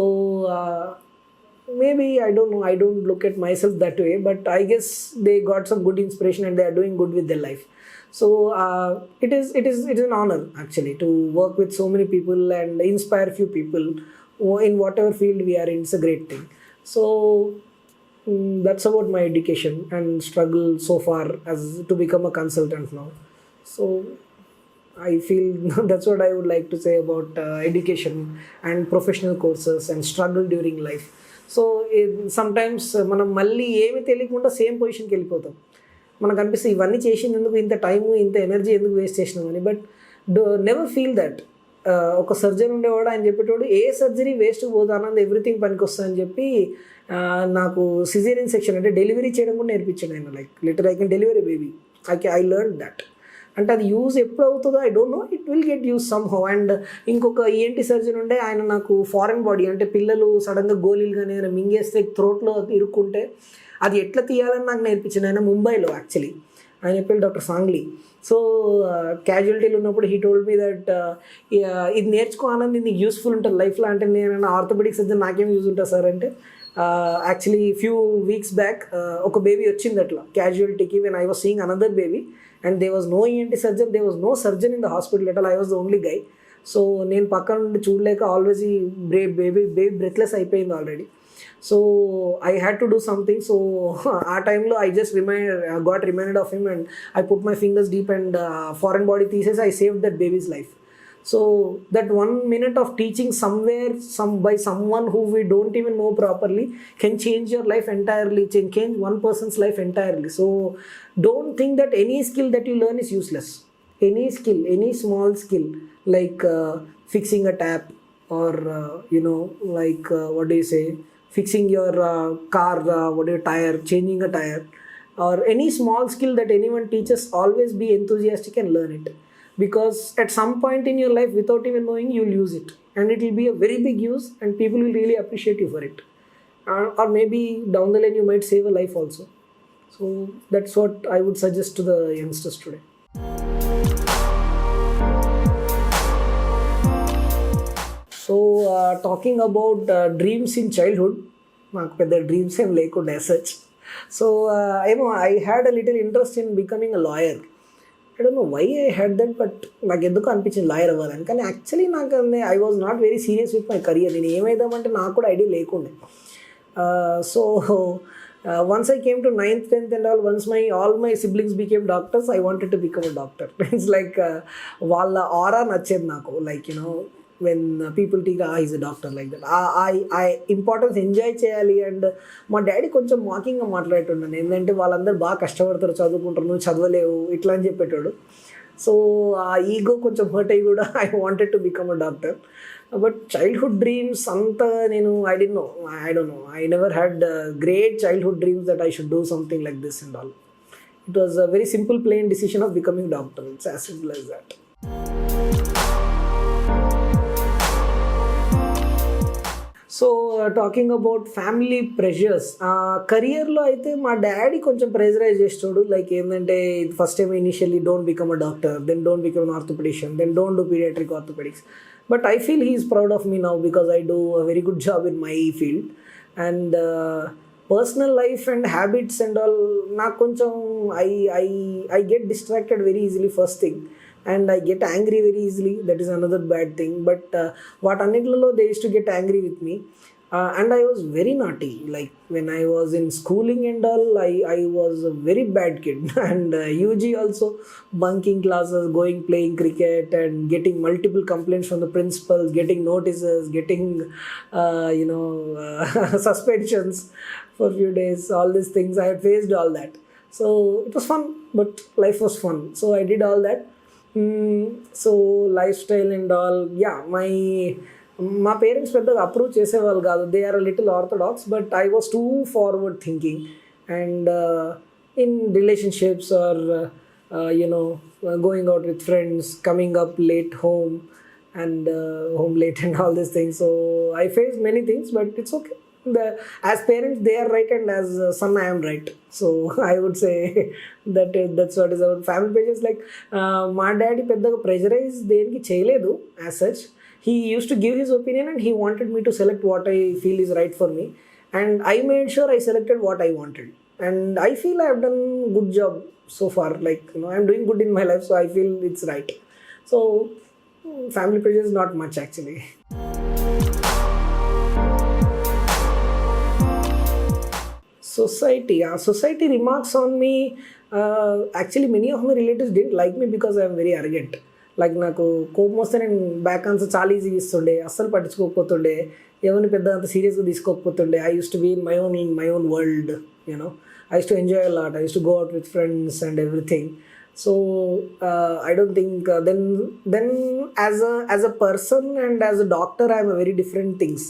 Speaker 1: maybe I don't know, I don't look at myself that way, but I guess they got some good inspiration and they are doing good with their life. So it is an honor actually to work with so many people and inspire few people in whatever field we are in. It's a great thing. So that's about my education and struggle so far as to become a consultant now. So I feel that's what I would like to say about education and professional courses and struggle during life. So sometimes మనం మళ్ళీ ఏమి తెలియకుండా same పొజిషన్కి వెళ్ళిపోతాం. మనకు అనిపిస్తుంది ఇవన్నీ చేసింది ఎందుకు, ఇంత టైము ఇంత ఎనర్జీ ఎందుకు వేస్ట్ చేసినామని. But never feel that. ఒక సర్జన్ ఉండేవాడు, ఆయన చెప్పేటోడు ఏ సర్జరీ వేస్ట్ పోతానని ఎవ్రీథింగ్ పనికి వస్తుందని చెప్పి నాకు సిజేరియన్ సెక్షన్ అంటే డెలివరీ చేయడం కూడా నేర్పించాడు ఆయన. Like later I can delivery baby, I learn that. అంటే అది యూజ్ ఎప్పుడు అవుతుందో I don't know, it will get use somehow. And ఇంకొక ఈఎన్టీ సర్జన్ ఉండే, ఆయన నాకు ఫారెన్ బాడీ అంటే పిల్లలు సడన్గా గోళీలు కానీ ఏమైనా మింగేస్తే థ్రోట్లో ఇరుక్కుంటే అది ఎట్లా తీయాలని నాకు నేర్పించింది ఆయన ముంబైలో. యాక్చువల్లీ ఆయన చెప్పాడు డాక్టర్ సాంగ్లీ. సో క్యాజువాలిటీలు ఉన్నప్పుడు హీ టోల్డ్ మీ దట్ ఇది నేర్చుకో ఆనంది, నీకు యూస్ఫుల్ ఉంటుంది లైఫ్లో. అంటే నేను ఆర్థోపెడిక్ సర్జన్ నాకేం యూజ్ ఉంటుంది సార్ అంటే, యాక్చువల్లీ ఫ్యూ వీక్స్ బ్యాక్ ఒక బేబీ వచ్చింది అట్లా క్యాజువాలిటీకి, when I was seeing another baby and there was no ENT surgeon, there was no surgeon in the hospital at all. I was the only guy. So నేను పక్కన నుండి చూడలేక always ఈ baby breathless అయిపోయింది already. So I had to do something. So ఆ టైంలో I just got reminded of him and I put my fingers deep and foreign body తీసేసి I save that baby's life. So that 1 minute of teaching somewhere by someone who we don't even know properly can change your life entirely, change one person's life entirely. So don't think that any skill that you learn is useless. Any skill, any small skill like fixing a tap or like what do you say, fixing your car, tire, changing a tire, or any small skill that anyone teaches, always be enthusiastic and learn it. Because at some point in your life, without even knowing, you'll use it and it will be a very big use and people will really appreciate you for it, or maybe down the line you might save a life also. So that's what I would suggest to the youngsters today. So talking about dreams in childhood, నాకు పెద్ద dreams ఏం లేకుండా such. So ఏమో I had a little interest in becoming a lawyer. I don't know why I had that, but నాకు ఎందుకు అనిపించింది lawyer అవ్వాలని. కానీ యాక్చువల్లీ నాకు I was not very serious with my career. నేను ఏమైదామంటే నాకు కూడా ఐడియా లేకుండే. So once I came to 9th, 10th and once all my siblings became doctors, I wanted to become a doctor. It's like వాళ్ళ aura నచ్చేది నాకు. Like, you know, when people think, he's a doctor, like that. I importance enjoy చేయాలి. And మా daddy కొంచెం మాకింగ్గా మాట్లాడుతున్నాను, ఏంటంటే వాళ్ళందరూ బాగా కష్టపడతారు, చదువుకుంటారు, నువ్వు చదవలేవు ఇట్లా అని చెప్పేటాడు. సో ఆ ఈగో కొంచెం హర్ట్ అయ్యి కూడా I wanted to become a doctor. But childhood dreams అంతా నేను I don't know, I never had great childhood dreams that I should do something like this and all. It was a very simple plain decision of becoming doctor. It's as simple as that. So talking about family pressures, కెరియర్లో అయితే మా daddy కొంచెం pressurise చేస్తాడు. Like ఏంటంటే first time initially don't become a doctor, then don't become an orthopaedician, then don't do paediatric orthopaedics. But I feel he is proud of me now because I do a very good job in my field. And personal life and habits and all నాకు కొంచెం I get distracted very easily first thing. And I get angry very easily. That is another bad thing. But what annitlalo they used to get angry with me. And I was very naughty. Like when I was in schooling and all, I was a very bad kid. And UG also, bunking classes, going playing cricket and getting multiple complaints from the principals, getting notices, getting suspensions for a few days. All these things I had faced all that. So it was fun, but life was fun. So I did all that. So lifestyle and all, yeah మా parents పెద్దగా approve చేసేవాళ్ళు కాదు. They are little orthodox, but I was too forward thinking. And in relationships or going out with friends, coming up late home and home late and all these things. So I faced many things, but it's okay. As parents they are right, and as son I am right. So I would say that's what is our family pressures. Like my daddy పెద్దగా pressurise దేనికి చేయలేదు as such. He used to give his opinion and he wanted me to select what I feel is right for me, and I made sure I selected what I wanted, and I feel I have done good job so far. Like, you know, I am doing good in my life, so I feel it's right. So family pressure is not much actually. Society remarks on me. Actually many of my relatives didn't like me because I am very arrogant. Like నాకు కోపం వస్తే నేను back answer చాలా ఈజీగా ఇస్తుండే, అస్సలు పట్టించుకోకపోతుండే, ఎవరిని పెద్ద అంత సీరియస్గా తీసుకోకపోతుండే. I use to be in my own world, you know. I used to enjoy a lot. I used to go out with friends and everything. So I don't think then as a person and as a doctor I am a very different things.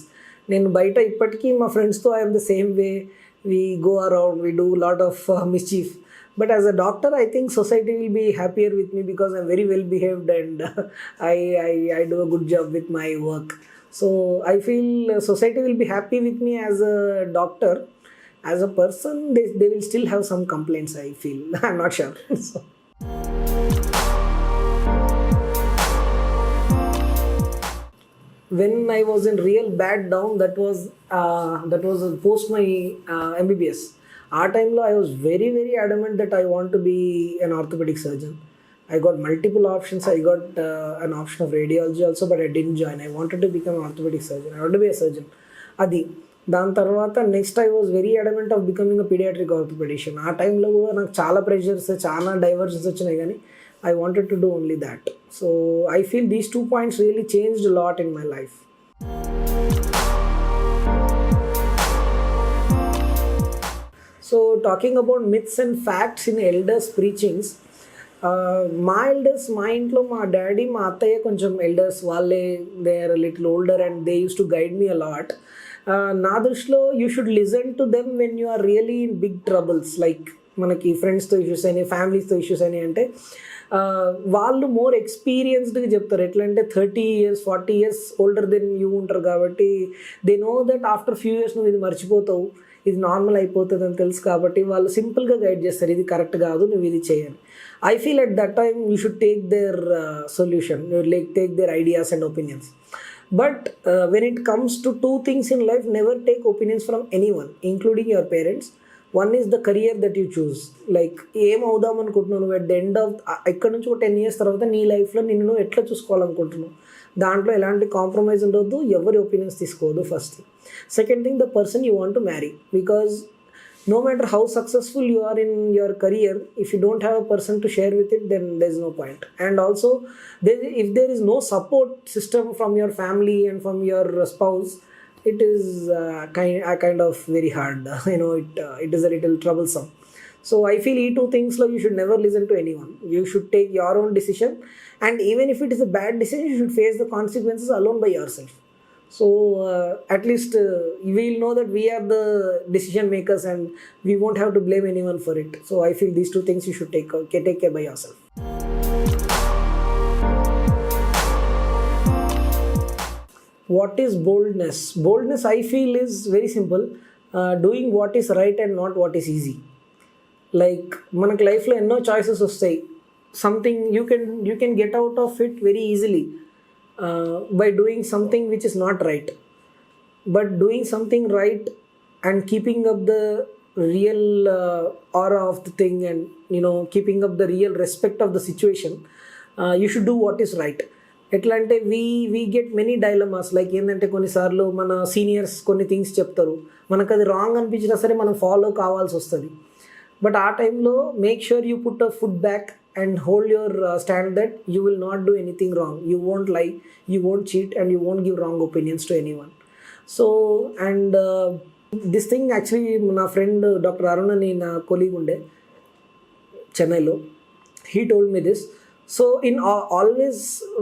Speaker 1: నేను బయట ఇప్పటికీ మా ఫ్రెండ్స్తో I am the same way. We go around, we do a lot of mischief. But as a doctor, I think society will be happier with me because I'm very well behaved and I do a good job with my work. So I feel society will be happy with me as a doctor. As a person, they will still have some complaints, I feel. I'm not sure. So. When I was in real bad down, that was post my MBBS. Our time lo I was very adamant that I want to be an orthopedic surgeon. I got multiple options. I got an option of radiology also, but I didn't join. I wanted to become an orthopedic surgeon. I wanted to be a surgeon. Adi దాని తర్వాత next I was very adamant of becoming a paediatric orthopaedician. ఆ టైంలో కూడా నాకు చాలా pressures, చాలా diversions వచ్చినాయి, కానీ I wanted to do only that. So I feel these 2 points really changed lot in my life. So talking about myths and facts in elders preachings, మా elders, మా ఇంట్లో మా డాడీ, మా అత్తయ్య కొంచెం ఎల్డర్స్. వాళ్ళే they are little older and they use to guide me a lot. నా దృష్టిలో you should listen to them when you are really in big troubles. Like మనకి ఫ్రెండ్స్తో ఇష్యూస్ అయినాయి, ఫ్యామిలీస్తో ఇష్యూస్ అయినాయి అంటే వాళ్ళు మోర్ ఎక్స్పీరియన్స్డ్గా చెప్తారు. ఎట్లా అంటే 30 years 40 years older than you ఉంటారు కాబట్టి they know that after few years నువ్వు ఇది మర్చిపోతావు, ఇది నార్మల్ అయిపోతుంది అని తెలుసు. కాబట్టి వాళ్ళు సింపుల్గా గైడ్ చేస్తారు, ఇది కరెక్ట్ కాదు, నువ్వు ఇది చేయాలి. I feel at that time you should take their solution, take their ideas and opinions. But when it comes to two things in life, never take opinions from anyone, including your parents. One is the career that you choose. Like ఏం అవుదాం అనుకుంటున్నావు నువ్వు at the end of ఇక్కడ నుంచి ఒక 10 years తర్వాత నీ లైఫ్లో నిన్ను నువ్వు ఎట్లా చూసుకోవాలనుకుంటున్నావు, దాంట్లో ఎలాంటి కాంప్రమైజ్ ఉండొద్దు, ఎవరి ఒపీనియన్స్ తీసుకోవద్దు first thing. Second thing, the person you want to marry. Because no matter how successful you are in your career, if you don't have a person to share with it, then there's no point. And also, if there is no support system from your family and from your spouse, it is kind of very hard. It is a little troublesome. So I feel two things like you should never listen to anyone. You should take your own decision, and even if it is a bad decision, you should face the consequences alone by yourself. So at least we'll know that we are the decision makers and we won't have to blame anyone for it. So I feel these two things you should take care by yourself. What is boldness? Boldness, I feel, is very simple. Doing what is right and not what is easy. Like మనకు లైఫ్లో ఎన్నో choices వస్తాయి. Something you can get out of it very easily by doing something which is not right. But doing something right and keeping up the real aura of the thing, and keeping up the real respect of the situation, you should do what is right. ఎట్లా అంటే we get many dilemmas. Like ఏంటంటే కొన్నిసార్లు మన seniors కొన్ని things చెప్తారు, మనకు అది wrong అనిపించినా సరే మనం ఫాలో కావాల్సి వస్తుంది. బట్ ఆ టైంలో make sure you put a foot back and hold your stand that you will not do anything wrong. You won't lie, you won't cheat, and you won't give wrong opinions to anyone. So, and this thing actually, my friend Dr. Arun ani na colleague unde Chennai lo, he told me this. So in always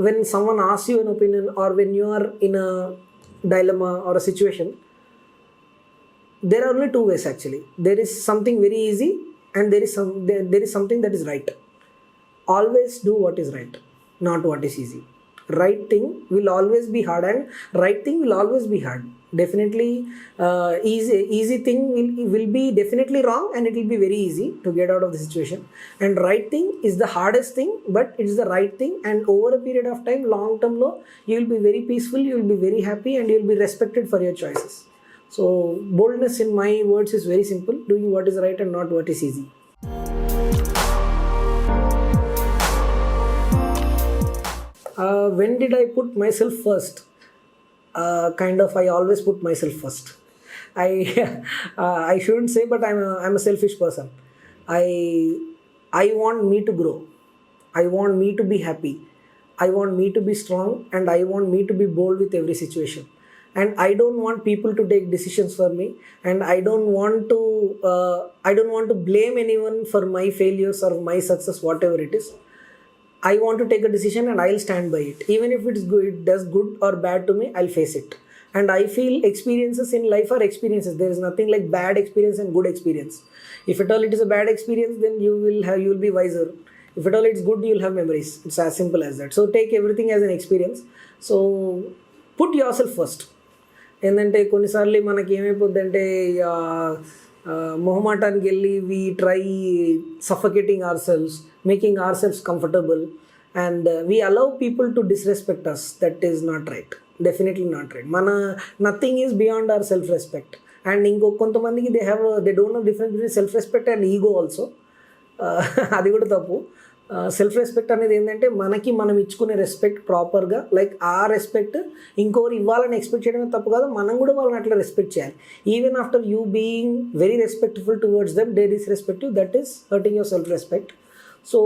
Speaker 1: when someone asks you an opinion, or when you are in a dilemma or a situation, there are only two ways actually. There is something very easy, and there is something that is right. Always do what is right, not what is easy. Right thing will always be hard, and right thing will always be hard. Definitely easy thing will be definitely wrong, and it will be very easy to get out of the situation. And right thing is the hardest thing, but it is the right thing, and over a period of time, long term lo, you will be very peaceful, you will be very happy, and you will be respected for your choices. So boldness, in my words, is very simple: doing what is right and not what is easy. When did I put myself first? I always put myself first. I shouldn't say, but I'm a selfish person. I want me to grow. I want me to be happy. I want me to be strong, and I want me to be bold with every situation. And I don't want people to take decisions for me, and I don't want to blame anyone for my failures or my success, whatever it is. I want to take a decision and I'll stand by it. Even if it does good or bad to me, I'll face it. And I feel experiences in life are experiences. There is nothing like bad experience and good experience. If at all it is a bad experience, then you will be wiser. If at all it's good, you'll have memories. It's as simple as that. So take everything as an experience. So put yourself first. ఏంటంటే కొన్నిసార్లు మనకి ఏమైపోద్దంటే మొహమాటానికి వెళ్ళి we try suffocating ourselves, making ourselves comfortable, and we allow people to disrespect us. That is not right, definitely not right. Nothing is beyond our self respect. And కొంతమందికి they don't know difference between self respect and ego also. అది కూడా తప్పు. Self respect అనేది ఏంటంటే మనకి మనం ఇచ్చుకునే respect ప్రాపర్గా, లైక్ ఆ రెస్పెక్ట్ ఇంకొకరు ఇవ్వాలని ఎక్స్పెక్ట్ చేయడమే తప్పు కాదు, మనం కూడా వాళ్ళని అట్లా రెస్పెక్ట్ చేయాలి. Even after you being very respectful towards them, they disrespect you, that is hurting yourself respect. So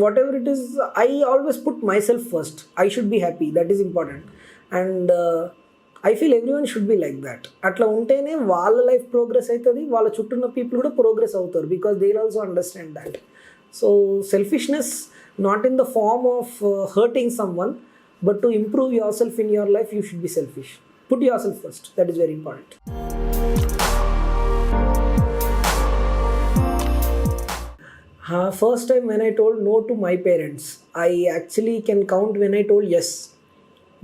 Speaker 1: whatever it is, I always put myself first. I should be happy, that is important. And I feel everyone should be like that. అట్లా ఉంటేనే వాళ్ళ life progress అవుతుంది, వాళ్ళ చుట్టూ ఉన్న people కూడా progress అవుతారు, because they will also understand that. So selfishness, not in the form of hurting someone, but to improve yourself in your life, you should be selfish. Put yourself first. That is very important. First time when I told no to my parents, I actually can count when I told yes.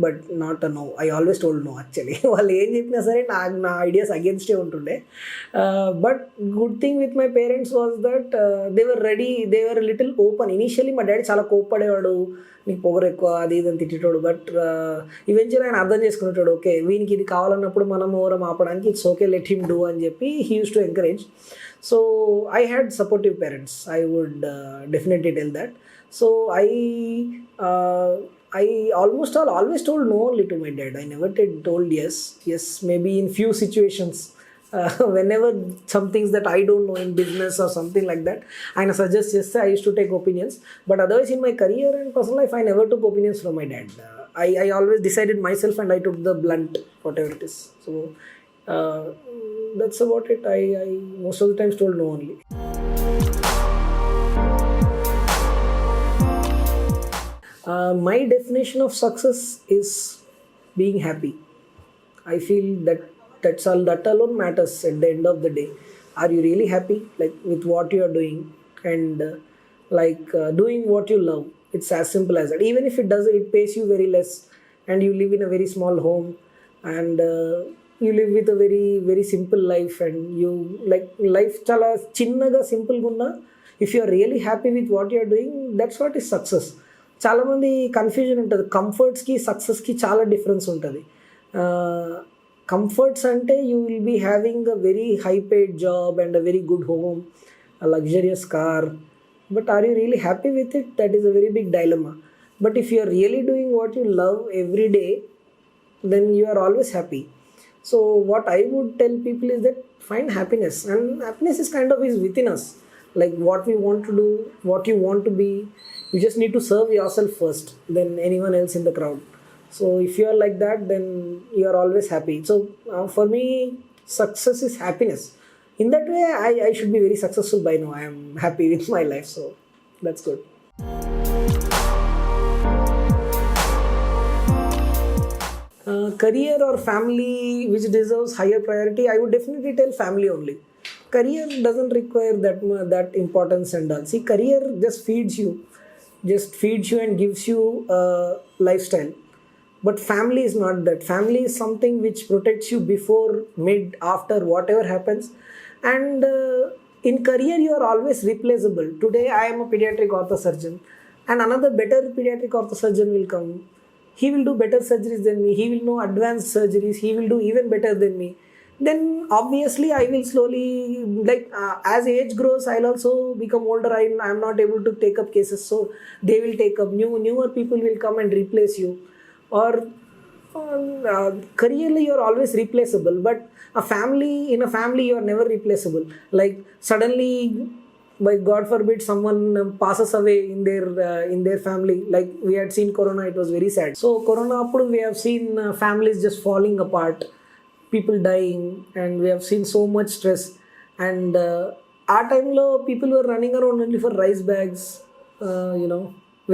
Speaker 1: But not a no. I always told no actually. వాళ్ళు ఏం చెప్పినా సరే నా ideas అగేన్స్టే ఉంటుండే. But good thing with my parents was that they were ready, they were little open. Initially మా daddy చాలా కోప్పడేవాడు, నీకు పొగరు ఎక్కువ అది ఇది అని తిట్టేటోడు. బట్ ఈవెన్చువల్లీ ఆయన అర్థం చేసుకునేటాడు, ఓకే వీనికి ఇది కావాలన్నప్పుడు మనం ఓరం ఆపడానికి it's okay, let him do అని చెప్పి he uses to encourage. So I had supportive parents, I would definitely tell that. So I always told no only to my dad. I never told yes. Yes, maybe in few situations, whenever some things that I don't know in business or something like that, I suggest yes, I used to take opinions. But otherwise in my career and personal life, I never took opinions from my dad. I always decided myself and I took the blunt, whatever it is. So that's about it. I most of the times told no only. My definition of success is being happy. I feel that's all, that alone matters at the end of the day. Are you really happy, like with what you are doing, and doing what you love? It's as simple as that. Even if it pays you very less, and you live in a very small home, and you live with a very very simple life, and you like life chala chinnaga simple gunna, if you are really happy with what you are doing, that's what is success. చాలామంది confusion ఉంటుంది, కంఫర్ట్స్కి సక్సెస్కి చాలా difference ఉంటుంది. Comforts అంటే you will be having a very high paid job and a very good home, a luxurious car, but are you really happy with it? That is a very big dilemma. But if you are really doing what you love every day, then you are always happy. So what I would tell people is that find happiness, and happiness is kind of is within us, like what we want to do, what you want to be. You just need to serve yourself first, then anyone else in the crowd. So if you are like that, then you are always happy. So for me, success is happiness. In that way, I should be very successful by now. I am happy with my life, so that's good. Career or family which deserves higher priority, I would definitely tell family only. Career doesn't require that importance and all. See, career just feeds you and gives you a lifestyle. But family is not that. Family is something which protects you before, mid, after, whatever happens. And in career, you are always replaceable. Today, I am a pediatric orthosurgeon, and another better pediatric orthosurgeon will come. He will do better surgeries than me. He will know advanced surgeries. He will do even better than me. Then obviously I will slowly, as age grows, I'll also become older. I'm not able to take up cases, so they will take up. Newer people will come and replace you. Or careerly you're always replaceable, but in a family you're never replaceable. Like suddenly, by God forbid, someone passes away in their family. Like we had seen Corona, it was very sad. So Corona appudu we have seen families just falling apart, people dying, and we have seen so much stress. And our time lo people were running around only for rice bags,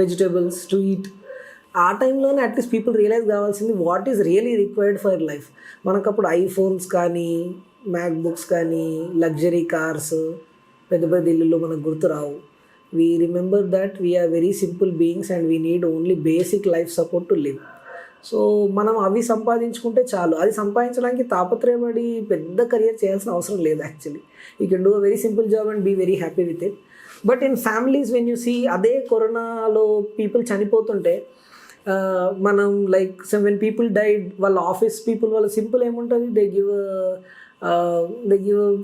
Speaker 1: vegetables to eat. ఆ టైంలోనే at least people realise కావాల్సింది what is really required for life. మనకు అప్పుడు iPhones కానీ, MacBooks కానీ, luxury cars, పెద్ద పెద్ద ఇల్లులో మనకు గుర్తు రావు. We remember that we are very simple beings and we need only basic life support to live. So మనం అవి సంపాదించుకుంటే చాలు. అది సంపాదించడానికి తాపత్రయపడి పెద్ద కెరియర్ చేయాల్సిన అవసరం లేదు. Actually you can do a very simple job and be very happy with it. But in families when you see, అదే కరోనాలో పీపుల్ చనిపోతుంటే మనం లైక్ వెన్ పీపుల్ డైడ్, వాళ్ళ ఆఫీస్ పీపుల్ వాళ్ళ సింపుల్ ఏముంటుంది, they give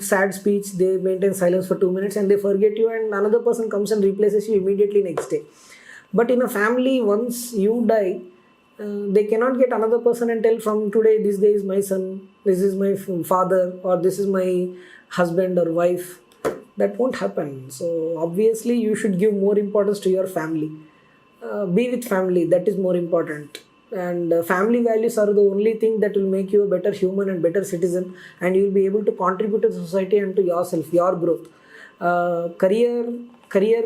Speaker 1: sad speech, they maintain silence for 2 minutes and they forget you, and another person comes and replaces you immediately next day. But in a family, once you die, they cannot get another person and tell from today this guy is my son, this is my father, or this is my husband or wife. That won't happen. So obviously you should give more importance to your family. Be with family, that is more important. And family values are the only thing that will make you a better human and better citizen, and you will be able to contribute to the society and to yourself, your growth. Career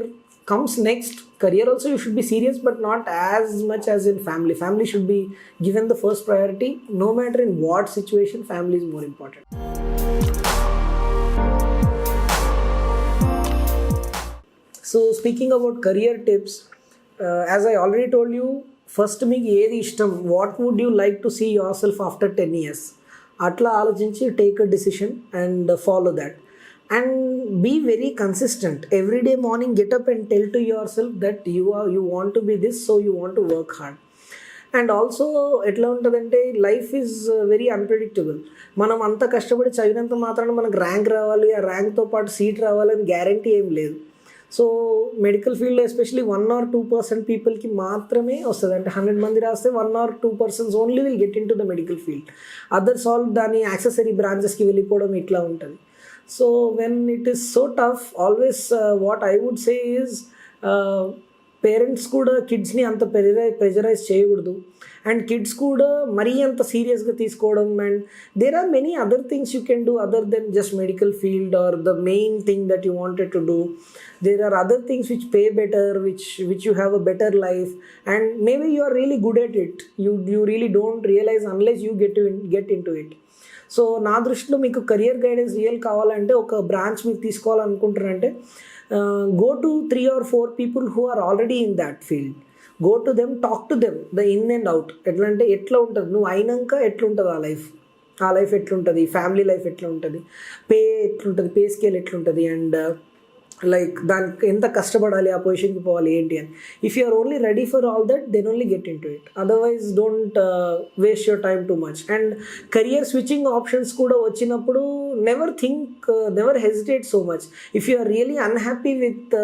Speaker 1: comes next. Career also you should be serious, but not as much as in family. Family should be given the first priority. No matter in what situation, family is more important. So speaking about career tips, as I already told you, first మీకు ఏది ఇష్టం, what would you like to see yourself after 10 years, అట్లా ఆలోచించి take a decision and follow that and be very consistent. Everyday morning get up and tell to yourself that you want to be this, so you want to work hard. And also ఎట్లా ఉంటుందంటే life is very unpredictable. మనం అంత కష్టపడి చదివినంత మాత్రాన మనకు rank రావాలి, ఆ ర్యాంక్తో పాటు సీట్ రావాలని గ్యారంటీ ఏం లేదు. సో మెడికల్ ఫీల్డ్లో ఎస్పెషలీ 1 or 2% పీపుల్కి మాత్రమే వస్తుంది. అంటే 100 మంది రాస్తే 1 or 2 persons only will get into the medical field. Others all దాని యాక్సెసరీ బ్రాంచెస్కి వెళ్ళిపోవడం ఇట్లా ఉంటుంది. So when it is so tough, always what I would say is parents కూడా కిడ్స్ని అంత ప్రెజరైజ్ చేయకూడదు అండ్ కిడ్స్ కూడా మరీ అంత సీరియస్గా తీసుకోవడం. And there are many other things you can do other than just medical field or the main thing that you wanted to do. There are other things which pay better, which you have a better life, and maybe you are really good at it. You really don't realize unless you get into it. So నా దృష్టిలో మీకు career guidance real కావాలంటే ఒక branch మీరు తీసుకోవాలనుకుంటారంటే go to 3 or 4 people who are already in that field. Go to them, talk to them the in and out. ఎట్లా అంటే ఎట్లా ఉంటుంది, నువ్వు అయినాక ఎట్లుంటుంది ఆ లైఫ్ ఎట్లుంటుంది, ఫ్యామిలీ లైఫ్ ఎట్లా ఉంటుంది, పే ఎట్లుంటుంది, పే స్కేల్ ఎట్లుంటుంది, అండ్ లైక్ దానికి ఎంత కష్టపడాలి, ఆ పొజిషన్కి పోవాలి ఏంటి అని. If you are only ready for all that then only get into it, otherwise don't waste your time too much. And career switching options కూడా వచ్చినప్పుడు never hesitate so much. If you are really unhappy with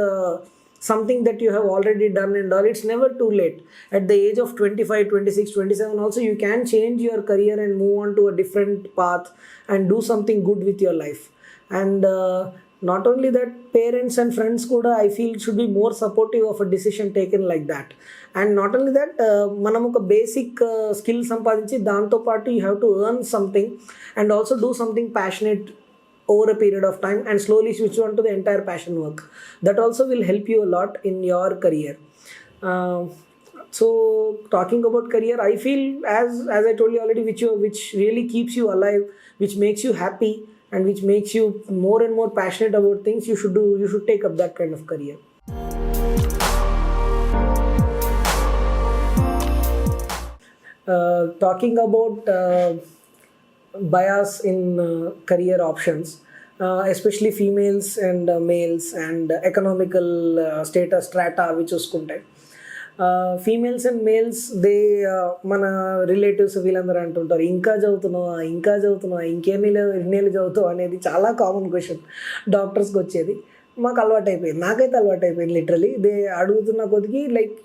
Speaker 1: something that you have already done and all, it's never too late. At the age of 25, 26, 27 also you can change your career and move on to a different path and do something good with your life. And not only that, parents and friends kuda I feel should be more supportive of a decision taken like that. And not only that, manam oka basic skill sampadinchi danto paatu you have to earn something and also do something passionate over a period of time and slowly switch on to the entire passion work. That also will help you a lot in your career. So talking about career, I feel as I told you already, which really keeps you alive, which makes you happy and which makes you more and more passionate about things, you should take up that kind of career. Talking about bias in career options, especially females and males and economical status strata which చూసుకుంటాయి. Females and males they మన relatives వీళ్ళందరూ అంటుంటారు ఇంకా చదువుతున్నావా ఎన్నేళ్ళు చదువుతావు అనేది చాలా కామన్ క్వశ్చన్ డాక్టర్స్కి వచ్చేది. మాకు నాకైతే అలవాటు అయిపోయింది లిటరలీ. దే అడుగుతున్న కొద్దికి like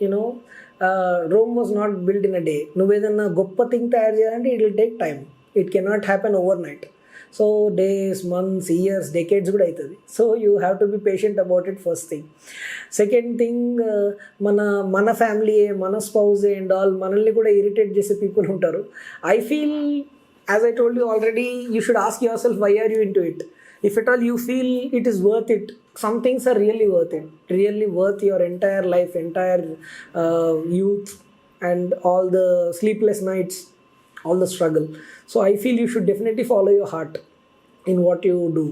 Speaker 1: Rome was not build in a day. నువ్వేదన్నా గొప్ప థింగ్ తయారు చేయాలంటే it will take time. It cannot happen overnight. So days, months, years, decades కూడా అవుతుంది. So you have to be patient about it, first thing. Second thing, మన family, మన spouse and all మనల్ని కూడా ఇరిటేట్ చేసే people ఉంటారు. I feel, as I told you already, you should ask yourself why are you into it. If at all you feel it is worth it, some things are really worth it, really worth your entire life, entire youth and all the sleepless nights, all the struggle. So I feel you should definitely follow your heart in what you do,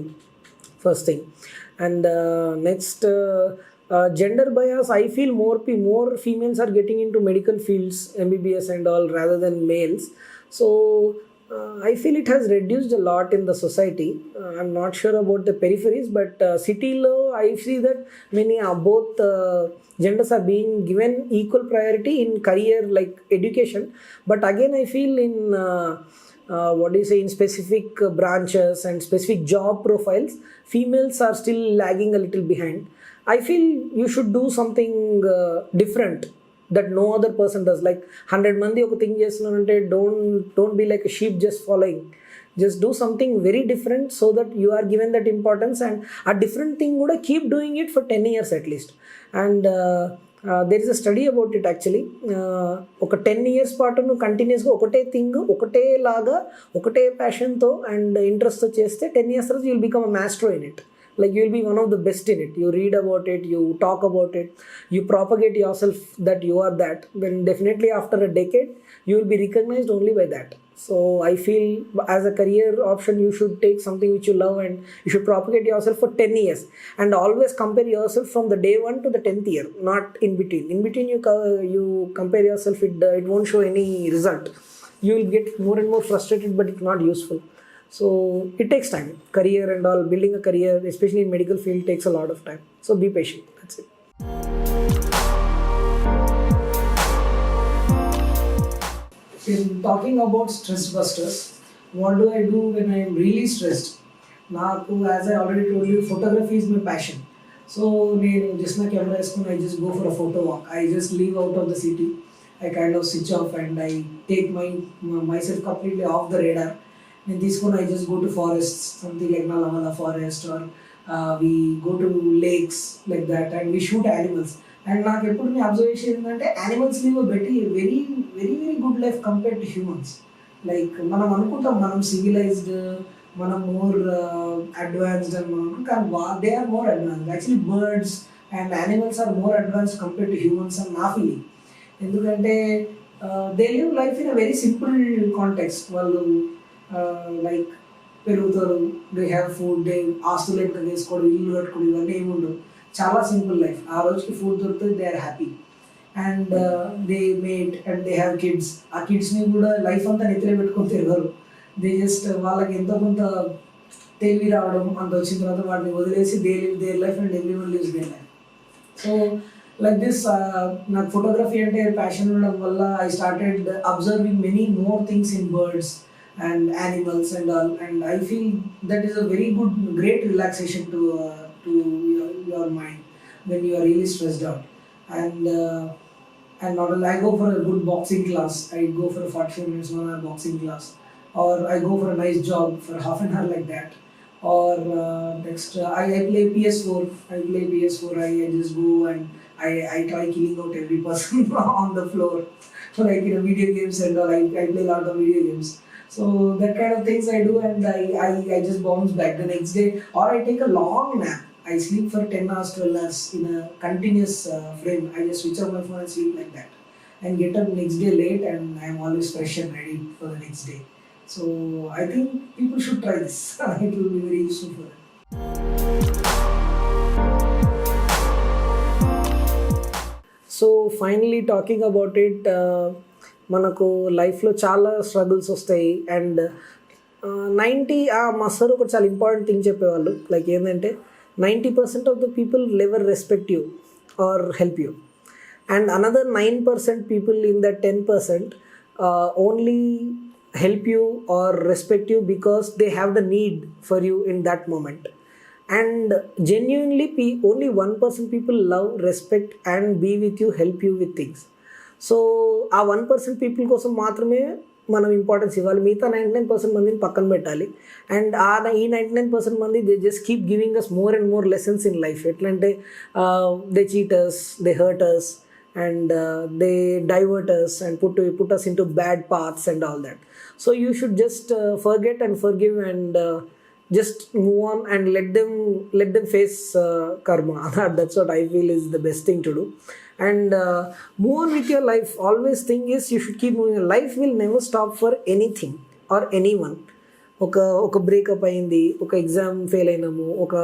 Speaker 1: first thing. And next, gender bias, I feel more females are getting into medical fields, MBBS and all, rather than males. So I feel it has reduced a lot in the society. I'm not sure about the peripheries, but city lo I see that many both genders are being given equal priority in career like education. But again I feel in in specific branches and specific job profiles, females are still lagging a little behind. I feel you should do something different that no other person does. Like 100 mandi oka thing chestunante, don't be like a sheep just following. Just do something very different so that you are given that importance, and a different thing kuda keep doing it for 10 years at least. And there is a study about it actually. Oka 10 years పాటు నువ్వు కంటిన్యూస్గా ఒకటే thing, ఒకటే లాగా, ఒకటే ప్యాషన్తో and ఇంట్రెస్ట్తో చేస్తే 10 years తర్వాత you will become a master in it. Like you will be one of the best in it. You read about it, you talk about it, you propagate yourself that you are that. Then definitely after a decade you will be recognized only by that. So I feel as a career option, you should take something which you love and you should propagate yourself for 10 years and always compare yourself from the day 1 to the 10th year, not in between. In between you compare yourself, it won't show any result. You will get more and more frustrated, but it's not useful. So it takes time. Career and all, building a career, especially in medical field, takes a lot of time. So be patient. That's it. In talking about stress busters, what do I do when I am really stressed? నాకు, as I already told you, photography is my passion. So నేను just నా camera వేసుకుని I just go for a photo walk. I just leave out of the city. I kind of switch off and I take myself completely off the radar. నేను తీసుకొని I just go to forests, something like Nalamala forest, or we go to lakes like that, and we shoot animals. And నాకు ఎప్పుడు మీ observation ఏంటంటే animals live very very very very good life compared to humans. Like మనం అనుకుంటాం మనం civilised, మనం more advanced అని మనం, కానీ they are more advanced. Actually birds and animals are more advanced compared to humans అని నా ఫీలింగ్. ఎందుకంటే they live life in a very simple context. వాళ్ళు లైక్ పెరుగుతారు, దే హ్యావ్ ఫుడ్, దే ఆస్తులు ఎంత వేసుకోవడం, ఇల్లు కట్టుకోవడం, ఇవన్నీ ఏముండవు. చాలా సింపుల్ లైఫ్. ఆ రోజుకి ఫుడ్ దొరుకుతుంది, they are happy and they mate and they have kids. ఆ కిడ్స్ని కూడా లైఫ్ అంతా నెత్తిలో పెట్టుకొని తిరగరు. దే జస్ట్ వాళ్ళకి ఎంతో కొంత తెలివి రావడం అంత వచ్చిన తర్వాత వాటిని వదిలేసి they live their life and every one lives their life. So like this, నాకు ఫోటోగ్రఫీ అంటే ప్యాషన్ ఉండడం వల్ల I started observing many more things in birds and animals and all, and I feel that is a very good, great relaxation to your mind when you are really stressed out. And not only I go for a good boxing class, I go for a 45 minutes 1 hour boxing class, or I go for a nice jog for half an hour like that, or next I play PS4. I just go and I try killing out every person on the floor, like in video games and all. I play a lot of video games. So that kind of things I do, and I just bounce back the next day, or I take a long nap. I sleep for 10 hours, 12 hours in a continuous frame. I just switch off my phone and sleep like that, and get up next day late, and I'm always fresh and ready for the next day. So I think people should try this. It will be very useful for them. So finally talking about it, మనకు లైఫ్లో చాలా struggles వస్తాయి. And 90 మా sir ఒకటి చాలా important thing చెప్పేవాళ్ళు, like ఏంటంటే 90% of the people never respect you or help you, and another 9% people in that 10% only help you or respect you because they have the need for you in that moment. And genuinely only 1% people love, respect and be with you, help you with things. So ఆ 1% people కోసం మాత్రమే మనం importance ఇవ్వాలి. మిగతా 99% మందిని పక్కన పెట్టాలి. And ఈ 99% మంది they just keep giving us more and more lessons in life. ఎట్లా అంటే they cheat us, they hurt us, and they divert us and put us into bad paths and all that. So you should just forget and forgive and just move on and let them face karma. That's what I feel is the best thing to do. And move on with your life. Always thing is you should keep moving. Life will never stop for anything or anyone. ఒక breakup అయింది, ఒక exam fail అయినాము, ఒక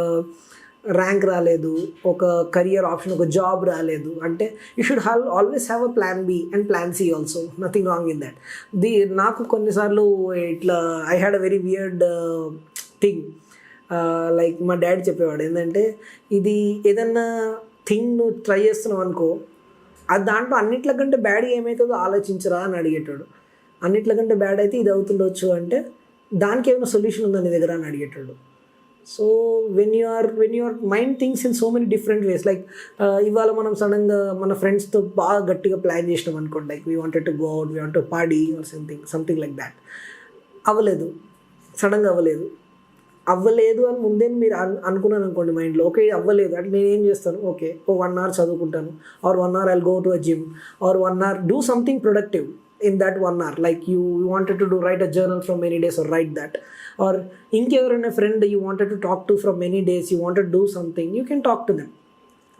Speaker 1: rank రాలేదు, ఒక career option, ఒక job రాలేదు అంటే you should always have a plan B and plan C also. Nothing wrong in that. నాకు కొన్నిసార్లు ఇట్లా I had a very weird thing. Like మా డాడీ చెప్పేవాడు ఏంటంటే, ఇది ఏదన్నా థింగ్ నువ్వు ట్రై చేస్తున్నావు అనుకో, అది దాంట్లో అన్నిట్లకంటే బ్యాడ్ ఏమవుతుందో ఆలోచించరా అని అడిగేటాడు. అన్నిట్లకంటే బ్యాడ్ అయితే ఇది అవుతుండొచ్చు అంటే దానికి ఏమైనా సొల్యూషన్ ఉందా నీ దగ్గర అని అడిగేటాడు. So when your mind thinks in so many different ways, like ఇవాళ మనం సడన్గా మన ఫ్రెండ్స్తో బాగా గట్టిగా ప్లాన్ చేసినాం అనుకోండి, like we wanted to go out, we want to party or something like that. అవ్వలేదు, సడన్గా అవ్వలేదు అని ముందే మీరు అనుకున్నాను అనుకోండి మైండ్లో, ఓకే అవ్వలేదు అంటే నేను ఏం చేస్తాను, ఓకే 1 hour చదువుకుంటాను, are 1 hour I'll go to a gym, or 1 hour do something productive in that 1 hour. Like you wanted to write a journal from many days, or write that. Or ఇంకెవరైనా friend you wanted to talk to from many days, you wanted to do something, you can talk to them.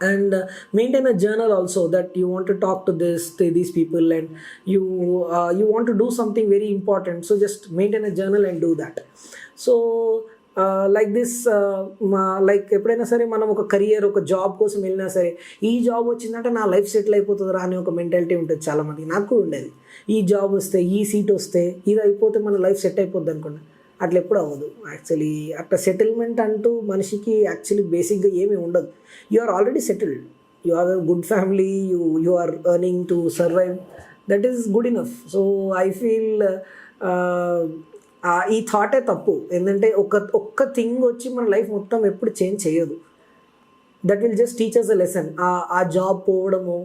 Speaker 1: and maintain a journal also, that you want to talk to these people, and you want to do something very important, so just maintain a journal and do that. So like this, like ఎప్పుడైనా సరే మనం ఒక career, ఒక job కోసం వెళ్ళినా సరే, ఈ job వచ్చిందంటే నా లైఫ్ సెటిల్ అయిపోతుందిరా అనే ఒక మెంటాలిటీ ఉంటుంది చాలామంది. నాకు కూడా ఉండేది, ఈ జాబ్ వస్తే, ఈ సీట్ వస్తే, ఇది అయిపోతే మన లైఫ్ సెట్ అయిపోద్ది అనుకున్నా. అట్లా ఎప్పుడు అవ్వదు యాక్చువల్లీ. అట్లా సెటిల్మెంట్ అంటూ మనిషికి యాక్చువల్లీ బేసిక్గా ఏమీ ఉండదు. You are already settled, you have a good family, you are earning to survive, that is good enough. So I feel ఈ థాటే తప్పు. ఏంటంటే ఒక్క థింగ్ వచ్చి మన లైఫ్ మొత్తం ఎప్పుడు చేంజ్ చేయదు. That will just teach us a lesson. ఆ జాబ్ పోవడము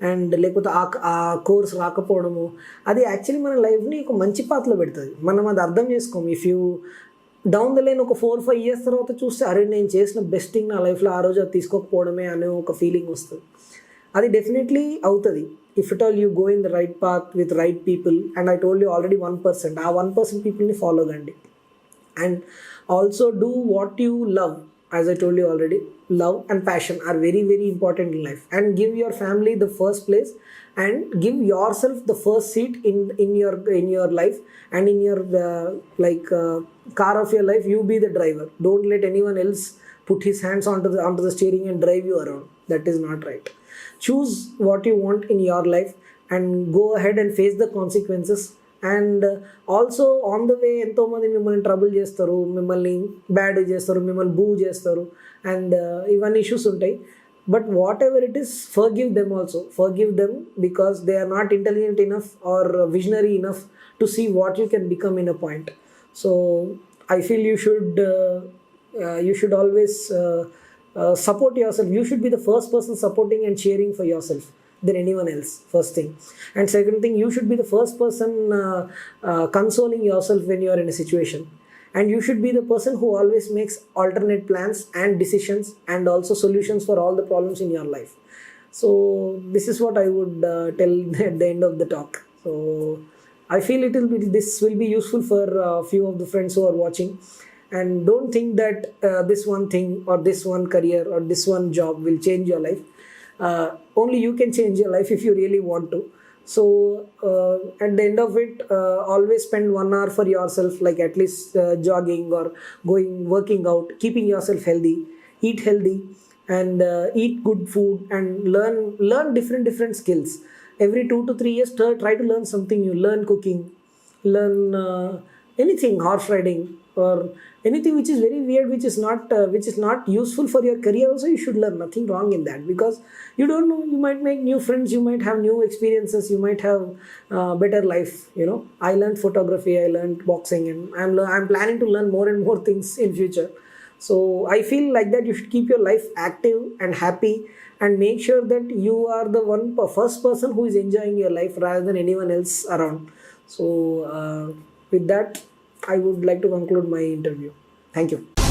Speaker 1: అండ్ లేకపోతే ఆ కోర్స్ రాకపోవడము, అది యాక్చువల్లీ మన లైఫ్ని ఒక మంచి పాత్రలో పెడుతుంది. మనం అది అర్థం చేసుకోము. If you down the line ఒక 4-5 years తర్వాత చూస్తే, అరే నేను చేసిన బెస్ట్ థింగ్ నా లైఫ్లో ఆ రోజు అది తీసుకోకపోవడమే అనే ఒక ఫీలింగ్ వస్తుంది. అది డెఫినెట్లీ అవుతుంది if it all you go in the right path with right people. And I told you already 1%, ఆ 1% పీపుల్ని ఫాలో కండి. And also do what you love. As I told you already, love and passion are very, very important in life. And give your family the first place, and give yourself the first seat in your life, and in your car of your life. You be the driver. Don't let anyone else put his hands onto the steering and drive you around. That is not right. Choose what you want in your life and go ahead and face the consequences. And also on the way ఎంతోమంది మిమ్మల్ని trouble చేస్తారు, మిమ్మల్ని bad చేస్తారు, మిమ్మల్ని బూ చేస్తారు, and ఇవన్నీ issues ఉంటాయి. But whatever it is, forgive them also. Forgive them because they are not intelligent enough or visionary enough to see what you can become in a point. So I feel you should always support yourself. You should be the first person supporting and cheering for yourself than anyone else, first thing. And second thing, you should be the first person consoling yourself when you are in a situation. And you should be the person who always makes alternate plans and decisions and also solutions for all the problems in your life. So this is what I would tell at the end of the talk. So I feel this will be useful for a few of the friends who are watching. And don't think that this one thing or this one career or this one job will change your life. Only you can change your life if you really want to. So at the end of it, always spend 1 hour for yourself, like at least jogging or working out, keeping yourself healthy, eat healthy, and eat good food, and learn different skills. Every 2 to 3 years, try to learn something new. Learn cooking, learn anything, horse riding, or anything which is very weird, which is not useful for your career also. You should learn. Nothing wrong in that, because you don't know, you might make new friends, you might have new experiences, you might have better life. I learned photography, I learned boxing, and I'm planning to learn more and more things in future. So I feel like that you should keep your life active and happy, and make sure that you are the first person who is enjoying your life rather than anyone else around. So with that, I would like to conclude my interview. Thank you.